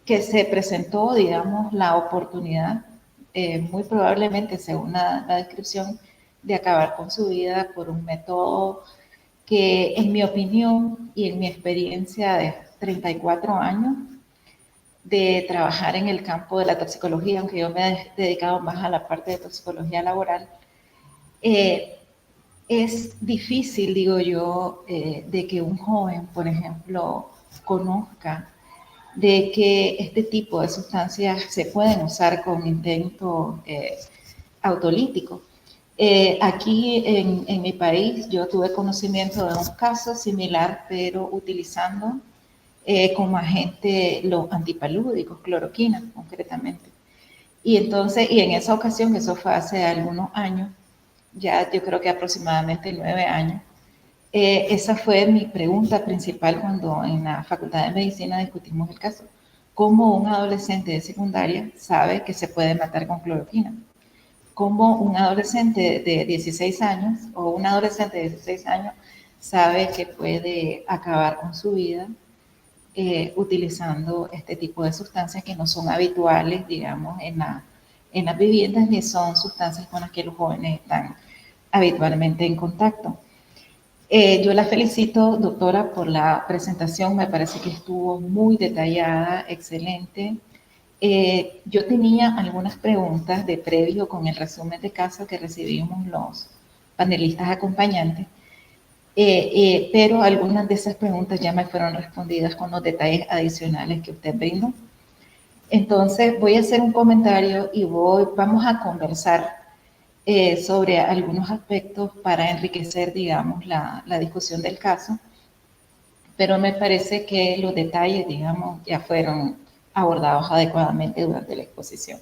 [SPEAKER 8] se presentó, digamos, la oportunidad, muy probablemente, según la descripción, de acabar con su vida por un método que, en mi opinión y en mi experiencia de 34 años de trabajar en el campo de la toxicología, aunque yo me he dedicado más a la parte de toxicología laboral, es difícil, digo yo, de que un joven, por ejemplo, conozca de que este tipo de sustancias se pueden usar con intento autolítico. Aquí en mi país yo tuve conocimiento de un caso similar, pero utilizando como agente los antipalúdicos, cloroquina concretamente. Y entonces, y en esa ocasión, que eso fue hace algunos años, ya yo creo que aproximadamente 9 años, esa fue mi pregunta principal cuando en la Facultad de Medicina discutimos el caso. ¿Cómo un adolescente de secundaria sabe que se puede matar con cloroquina? ¿Cómo un adolescente de 16 años o un adolescente de 16 años sabe que puede acabar con su vida utilizando este tipo de sustancias que no son habituales, digamos, en las viviendas, ni son sustancias con las que los jóvenes están habitualmente en contacto? Yo la felicito, doctora, por la presentación. Me parece que estuvo muy detallada, excelente. Yo tenía algunas preguntas de previo con el resumen de caso que recibimos los panelistas acompañantes, pero algunas de esas preguntas ya me fueron respondidas con los detalles adicionales que usted brindó. Entonces, voy a hacer un comentario y vamos a conversar sobre algunos aspectos para enriquecer, digamos, la discusión del caso, pero me parece que los detalles, digamos, ya fueron abordados adecuadamente durante la exposición.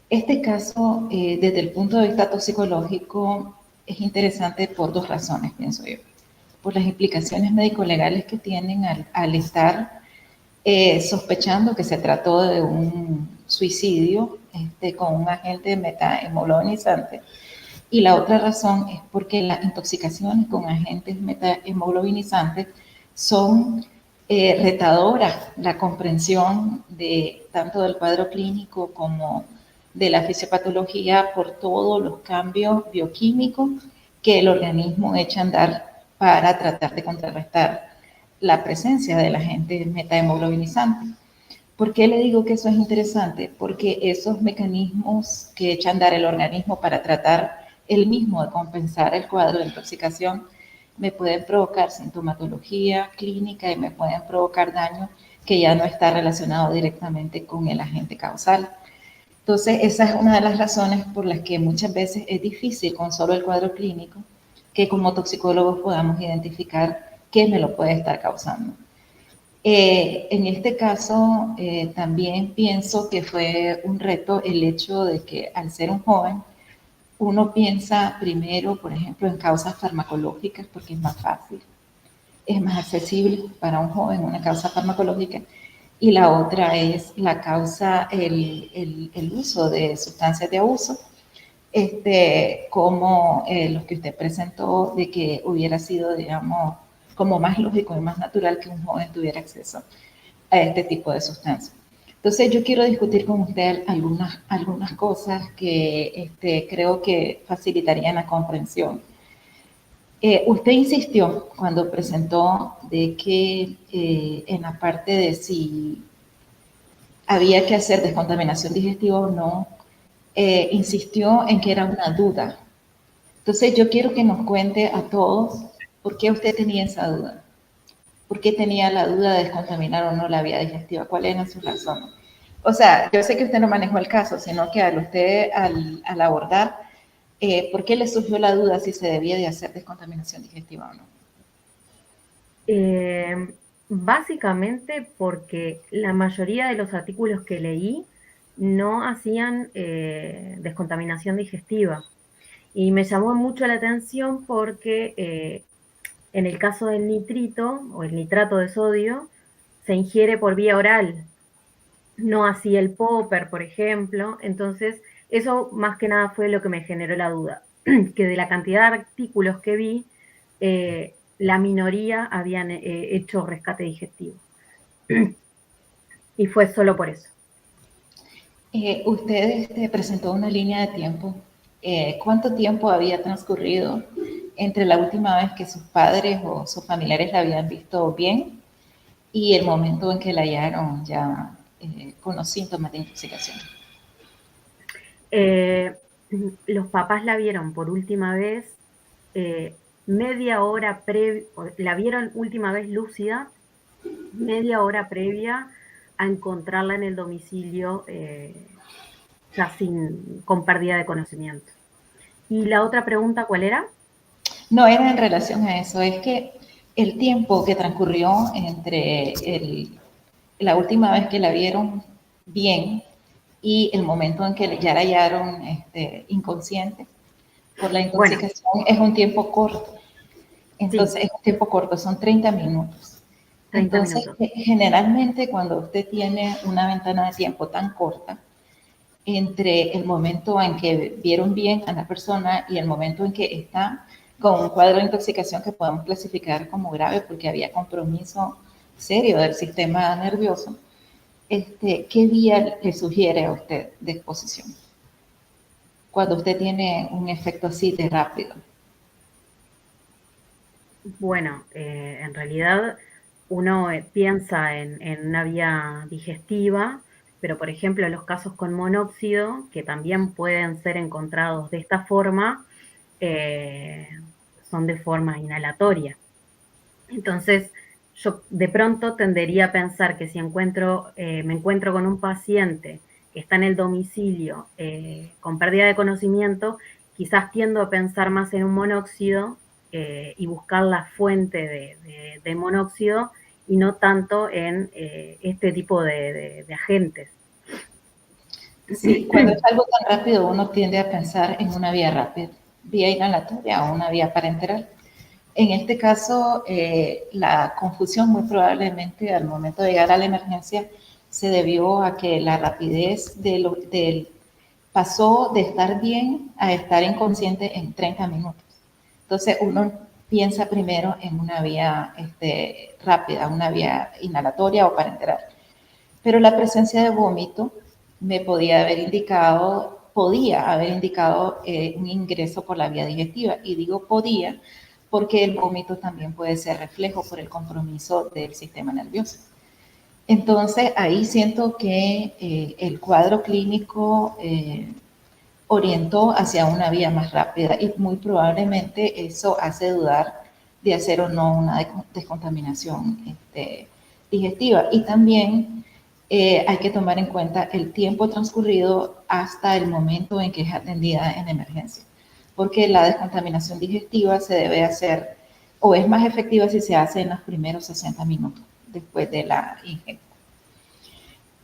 [SPEAKER 8] Este caso, desde el punto de vista toxicológico, es interesante por dos razones, pienso yo. Por las implicaciones médico-legales que tienen al estar sospechando que se trató de un suicidio con un agente metahemoglobinizante. Y la otra razón es porque las intoxicaciones con agentes metahemoglobinizantes son retadoras la comprensión de tanto del cuadro clínico como de la fisiopatología por todos los cambios bioquímicos que el organismo echa a andar para tratar de contrarrestar la presencia del agente metahemoglobinizante. ¿Por qué le digo que eso es interesante? Porque esos mecanismos que echa a andar el organismo para tratar él mismo de compensar el cuadro de intoxicación me pueden provocar sintomatología clínica y me pueden provocar daño que ya no está relacionado directamente con el agente causal. Entonces, esa es una de las razones por las que muchas veces es difícil con solo el cuadro clínico que como toxicólogos podamos identificar qué me lo puede estar causando. En este caso, también pienso que fue un reto el hecho de que al ser un joven, uno piensa primero, por ejemplo, en causas farmacológicas porque es más fácil, es más accesible para un joven una causa farmacológica, y la otra es la causa, el uso de sustancias de abuso, como los que usted presentó, de que hubiera sido, digamos, como más lógico y más natural que un joven tuviera acceso a este tipo de sustancias. Entonces yo quiero discutir con usted algunas cosas que creo que facilitarían la comprensión. Usted insistió cuando presentó de que en la parte de si había que hacer descontaminación digestiva o no, insistió en que era una duda. Entonces yo quiero que nos cuente a todos por qué usted tenía esa duda. ¿Por qué tenía la duda de descontaminar o no la vía digestiva? ¿Cuáles eran sus razones? O sea, yo sé que usted no manejó el caso, sino que al abordar, ¿por qué le surgió la duda si se debía de hacer descontaminación digestiva o no?
[SPEAKER 7] Básicamente porque la mayoría de los artículos que leí no hacían descontaminación digestiva. Y me llamó mucho la atención porque en el caso del nitrito o el nitrato de sodio se ingiere por vía oral, no así el popper, por ejemplo. Entonces, eso más que nada fue lo que me generó la duda, que de la cantidad de artículos que vi, la minoría habían hecho rescate digestivo. Y fue solo por eso.
[SPEAKER 8] Usted presentó una línea de tiempo. ¿Cuánto tiempo había transcurrido entre la última vez que sus padres o sus familiares la habían visto bien y el momento en que la hallaron ya con los síntomas de intoxicación?
[SPEAKER 7] Los papás la vieron por última vez media hora previa, la vieron última vez lúcida, media hora previa a encontrarla en el domicilio ya con pérdida de conocimiento. ¿Y la otra pregunta cuál era?
[SPEAKER 8] No, era en relación a eso. Es que el tiempo que transcurrió entre la última vez que la vieron bien y el momento en que ya la hallaron inconsciente por la intoxicación, bueno, es un tiempo corto. Entonces, sí, es un tiempo corto, son 30 minutos. 30 Entonces, minutos. Generalmente cuando usted tiene una ventana de tiempo tan corta, entre el momento en que vieron bien a la persona y el momento en que está con un cuadro de intoxicación que podemos clasificar como grave porque había compromiso serio del sistema nervioso, ¿qué día le sugiere a usted de exposición? Cuando usted tiene un efecto así de rápido.
[SPEAKER 7] Bueno, en realidad uno piensa en una vía digestiva, pero por ejemplo los casos con monóxido, que también pueden ser encontrados de esta forma, son de forma inhalatoria. Entonces, yo de pronto tendería a pensar que si me encuentro con un paciente que está en el domicilio con pérdida de conocimiento, quizás tiendo a pensar más en un monóxido y buscar la fuente de monóxido y no tanto en este tipo de agentes.
[SPEAKER 8] Sí, cuando es algo tan rápido uno tiende a pensar en una vía rápida, vía inhalatoria o una vía parenteral. En este caso, la confusión muy probablemente al momento de llegar a la emergencia se debió a que la rapidez pasó de estar bien a estar inconsciente en 30 minutos. Entonces uno piensa primero en una vía rápida, una vía inhalatoria o parenteral. Pero la presencia de vómito me podía haber indicado un ingreso por la vía digestiva. Y digo podía porque el vómito también puede ser reflejo por el compromiso del sistema nervioso. Entonces, ahí siento que el cuadro clínico orientó hacia una vía más rápida y muy probablemente eso hace dudar de hacer o no una descontaminación digestiva. Y también hay que tomar en cuenta el tiempo transcurrido hasta el momento en que es atendida en emergencia, porque la descontaminación digestiva se debe hacer o es más efectiva si se hace en los primeros 60 minutos después de la ingesta.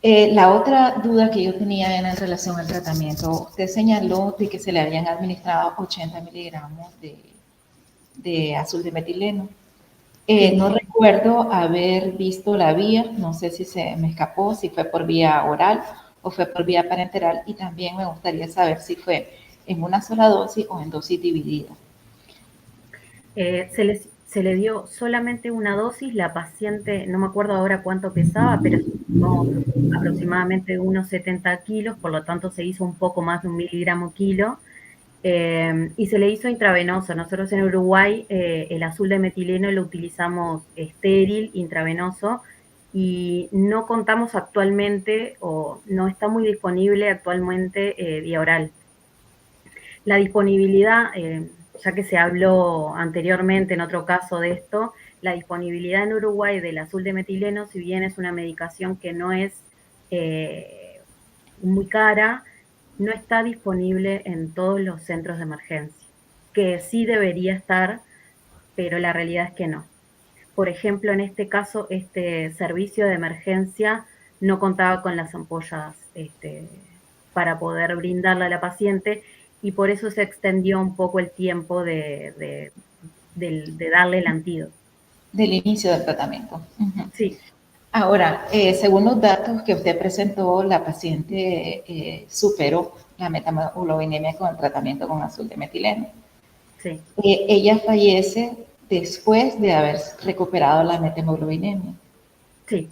[SPEAKER 8] La otra duda que yo tenía era en relación al tratamiento. Usted señaló de que se le habían administrado 80 miligramos de azul de metileno. No recuerdo haber visto la vía, no sé si se me escapó, si fue por vía oral o fue por vía parenteral, y también me gustaría saber si
[SPEAKER 7] se le dio solamente una dosis, la paciente, no me acuerdo ahora cuánto pesaba, pero no, aproximadamente unos 70 kilos, por lo tanto se hizo un poco más de 1 miligramo kilo, y se le hizo intravenoso. Nosotros en Uruguay el azul de metileno lo utilizamos estéril, intravenoso, y no contamos actualmente, o no está muy disponible actualmente vía oral. La disponibilidad, ya que se habló anteriormente en otro caso de esto, la disponibilidad en Uruguay del azul de metileno, si bien es una medicación que no es muy cara, no está disponible en todos los centros de emergencia, que sí debería estar, pero la realidad es que no. Por ejemplo, en este caso, este servicio de emergencia no contaba con las ampollas para poder brindarle a la paciente, y por eso se extendió un poco el tiempo de darle el antídoto.
[SPEAKER 8] Del inicio del tratamiento. Uh-huh.
[SPEAKER 7] Sí.
[SPEAKER 8] Ahora, según los datos que usted presentó, la paciente superó la metamoglobinemia con el tratamiento con azul de metileno.
[SPEAKER 7] Sí.
[SPEAKER 8] Ella fallece después de haber recuperado la metamoglobinemia.
[SPEAKER 7] Sí.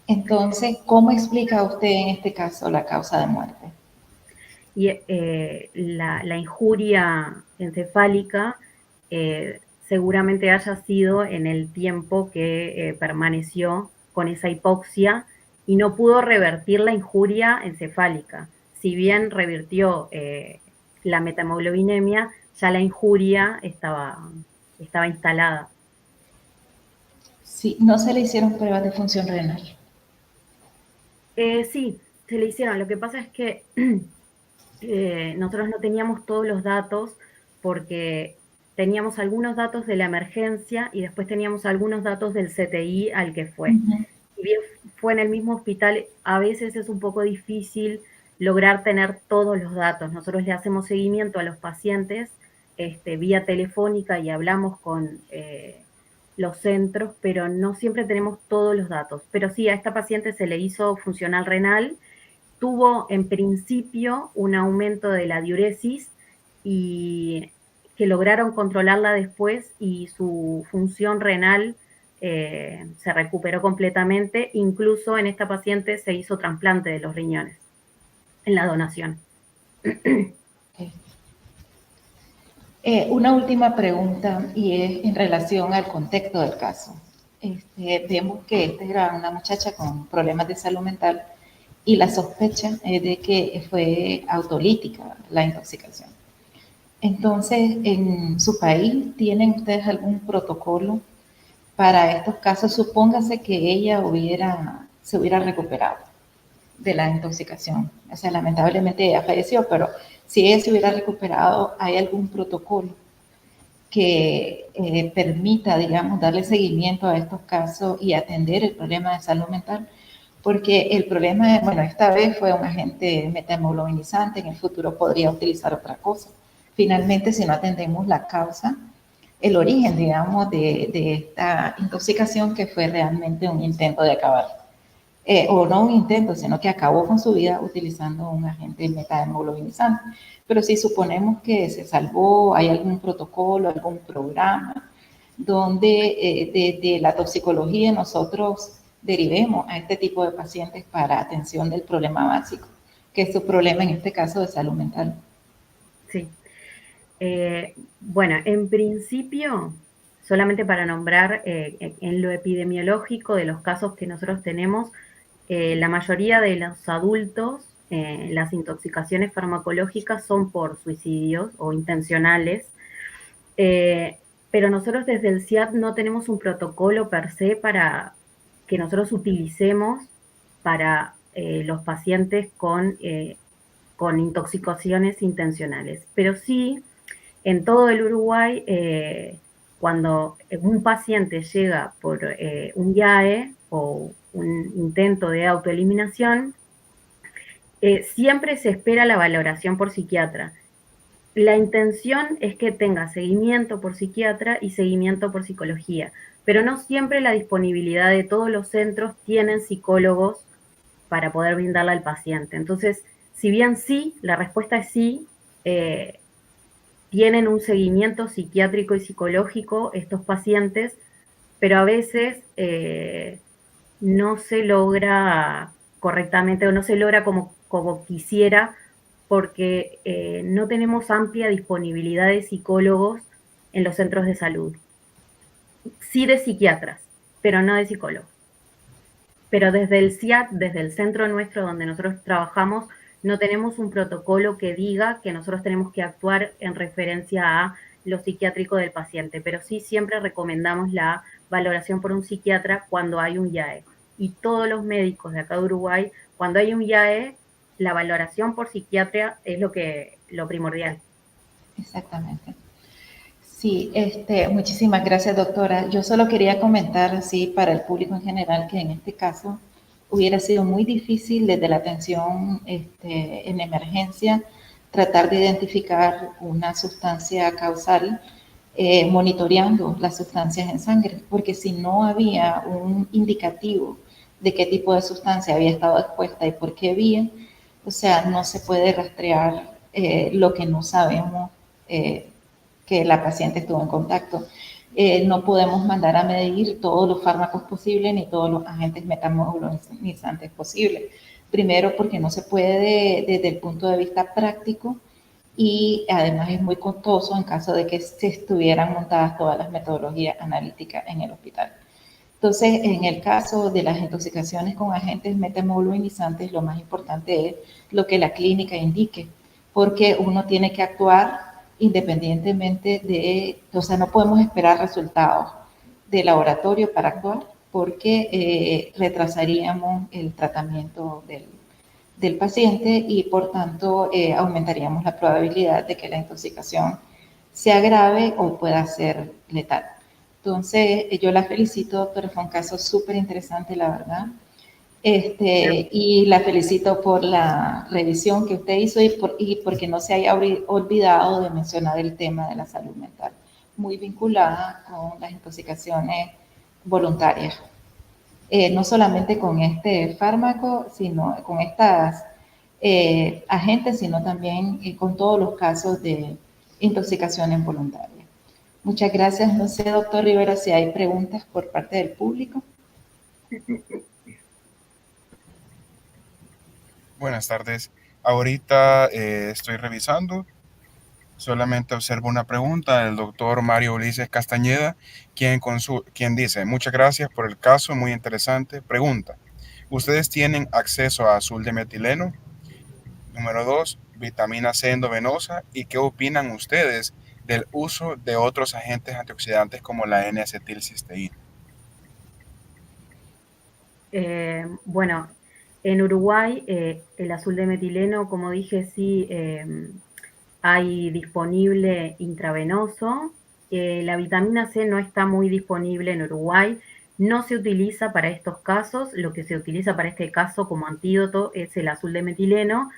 [SPEAKER 8] Entonces, ¿cómo explica usted en este caso la causa de muerte?
[SPEAKER 7] Y la injuria encefálica seguramente haya sido en el tiempo que permaneció con esa hipoxia y no pudo revertir la injuria encefálica. Si bien revirtió la metamoglobinemia, ya la injuria estaba instalada.
[SPEAKER 8] Sí, no se le hicieron pruebas de función renal.
[SPEAKER 7] Sí, se le hicieron. Lo que pasa es que nosotros no teníamos todos los datos porque teníamos algunos datos de la emergencia y después teníamos algunos datos del CTI al que fue.
[SPEAKER 8] Uh-huh.
[SPEAKER 7] Si bien fue en el mismo hospital, a veces es un poco difícil lograr tener todos los datos. Nosotros le hacemos seguimiento a los pacientes vía telefónica y hablamos con los centros, pero no siempre tenemos todos los datos. Pero sí, a esta paciente se le hizo funcional renal, tuvo en principio un aumento de la diuresis y que lograron controlarla después y su función renal se recuperó completamente. Incluso en esta paciente se hizo trasplante de los riñones en la donación.
[SPEAKER 8] Una última pregunta y es en relación al contexto del caso. Vemos que esta era una muchacha con problemas de salud mental y la sospecha es de que fue autolítica la intoxicación. Entonces, ¿en su país tienen ustedes algún protocolo para estos casos? Supóngase que ella se hubiera recuperado de la intoxicación. O sea, lamentablemente ella falleció, pero si ella se hubiera recuperado, ¿hay algún protocolo que permita, digamos, darle seguimiento a estos casos y atender el problema de salud mental? Porque el problema, bueno, esta vez fue un agente metahemoglobinizante, en el futuro podría utilizar otra cosa. Finalmente, si no atendemos la causa, el origen, digamos, de esta intoxicación, que fue realmente un intento de acabar, o no un intento, sino que acabó con su vida utilizando un agente metahemoglobinizante. Pero si suponemos que se salvó, hay algún protocolo, algún programa, donde desde la toxicología nosotros derivemos a este tipo de pacientes para atención del problema básico, que es su problema en este caso de salud mental.
[SPEAKER 7] Sí. Bueno, en principio, solamente para nombrar en lo epidemiológico de los casos que nosotros tenemos, la mayoría de los adultos, las intoxicaciones farmacológicas son por suicidios o intencionales, pero nosotros desde el CIAT no tenemos un protocolo per se para que nosotros utilicemos para los pacientes con intoxicaciones intencionales. Pero sí, en todo el Uruguay, cuando un paciente llega por un IAE o un intento de autoeliminación, siempre se espera la valoración por psiquiatra. La intención es que tenga seguimiento por psiquiatra y seguimiento por psicología, pero no siempre la disponibilidad de todos los centros tienen psicólogos para poder brindarla al paciente. Entonces, si bien sí, la respuesta es sí, tienen un seguimiento psiquiátrico y psicológico estos pacientes, pero a veces no se logra correctamente o no se logra como quisiera, porque no tenemos amplia disponibilidad de psicólogos en los centros de salud. Sí de psiquiatras, pero no de psicólogos. Pero desde el CIAT, desde el centro nuestro donde nosotros trabajamos, no tenemos un protocolo que diga que nosotros tenemos que actuar en referencia a lo psiquiátrico del paciente, pero sí siempre recomendamos la valoración por un psiquiatra cuando hay un IAE. Y todos los médicos de acá de Uruguay, cuando hay un IAE, la valoración por psiquiatría es lo primordial.
[SPEAKER 8] Exactamente. Sí, muchísimas gracias, doctora. Yo solo quería comentar, así, para el público en general, que en este caso hubiera sido muy difícil desde la atención en emergencia tratar de identificar una sustancia causal monitoreando las sustancias en sangre, porque si no había un indicativo de qué tipo de sustancia había estado expuesta y por qué vía, o sea, no se puede rastrear lo que no sabemos que la paciente estuvo en contacto. No podemos mandar a medir todos los fármacos posibles ni todos los agentes metamoglobinizantes posibles. Primero, porque no se puede desde el punto de vista práctico, y además es muy costoso en caso de que se estuvieran montadas todas las metodologías analíticas en el hospital. Entonces, en el caso de las intoxicaciones con agentes metamoglobinizantes, lo más importante es lo que la clínica indique, porque uno tiene que actuar independientemente o sea, no podemos esperar resultados de laboratorio para actuar, porque retrasaríamos el tratamiento del paciente y por tanto aumentaríamos la probabilidad de que la intoxicación sea grave o pueda ser letal. Entonces, yo la felicito, doctora, fue un caso súper interesante, la verdad. Y la felicito por la revisión que usted hizo y porque no se haya olvidado de mencionar el tema de la salud mental, muy vinculada con las intoxicaciones voluntarias. No solamente con este fármaco, sino con estas agentes, sino también con todos los casos de intoxicaciones voluntarias. Muchas gracias. No sé, doctor Rivera, si hay preguntas por parte del público.
[SPEAKER 1] Buenas tardes. Ahorita estoy revisando. Solamente observo una pregunta del doctor Mario Ulises Castañeda, quien dice: muchas gracias por el caso, muy interesante. Pregunta: ¿ustedes tienen acceso a azul de metileno? Número 2, vitamina C endovenosa. ¿Y qué opinan ustedes del uso de otros agentes antioxidantes como la N-acetilcisteína?
[SPEAKER 7] Bueno, en Uruguay el azul de metileno, como dije, sí hay disponible intravenoso. La vitamina C no está muy disponible en Uruguay, no se utiliza para estos casos, lo que se utiliza para este caso como antídoto es el azul de metileno.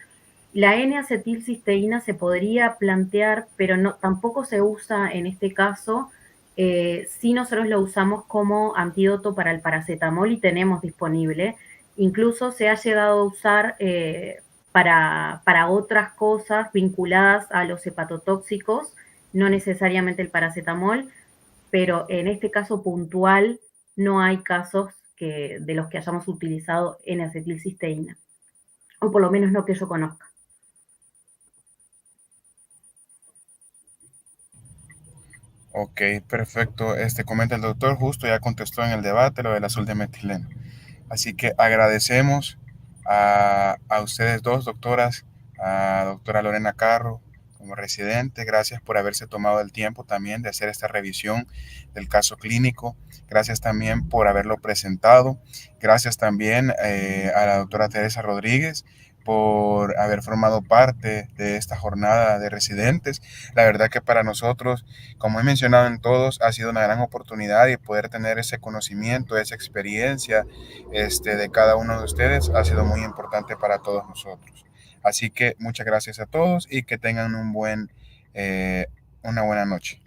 [SPEAKER 7] La N-acetilcisteína se podría plantear, pero no, tampoco se usa en este caso. Sí, nosotros lo usamos como antídoto para el paracetamol y tenemos disponible. Incluso se ha llegado a usar para otras cosas vinculadas a los hepatotóxicos, no necesariamente el paracetamol, pero en este caso puntual no hay casos de los que hayamos utilizado N-acetilcisteína, o por lo menos no que yo conozca.
[SPEAKER 1] Ok, perfecto. Comenta el doctor, justo ya contestó en el debate lo del azul de metileno. Así que agradecemos a ustedes dos, doctoras, a doctora Lorena Carro como residente. Gracias por haberse tomado el tiempo también de hacer esta revisión del caso clínico. Gracias también por haberlo presentado. Gracias también a la doctora Teresa Rodríguez por haber formado parte de esta jornada de residentes. La verdad que para nosotros, como he mencionado en todos, ha sido una gran oportunidad, y poder tener ese conocimiento, esa experiencia de cada uno de ustedes ha sido muy importante para todos nosotros. Así que muchas gracias a todos y que tengan una buena noche.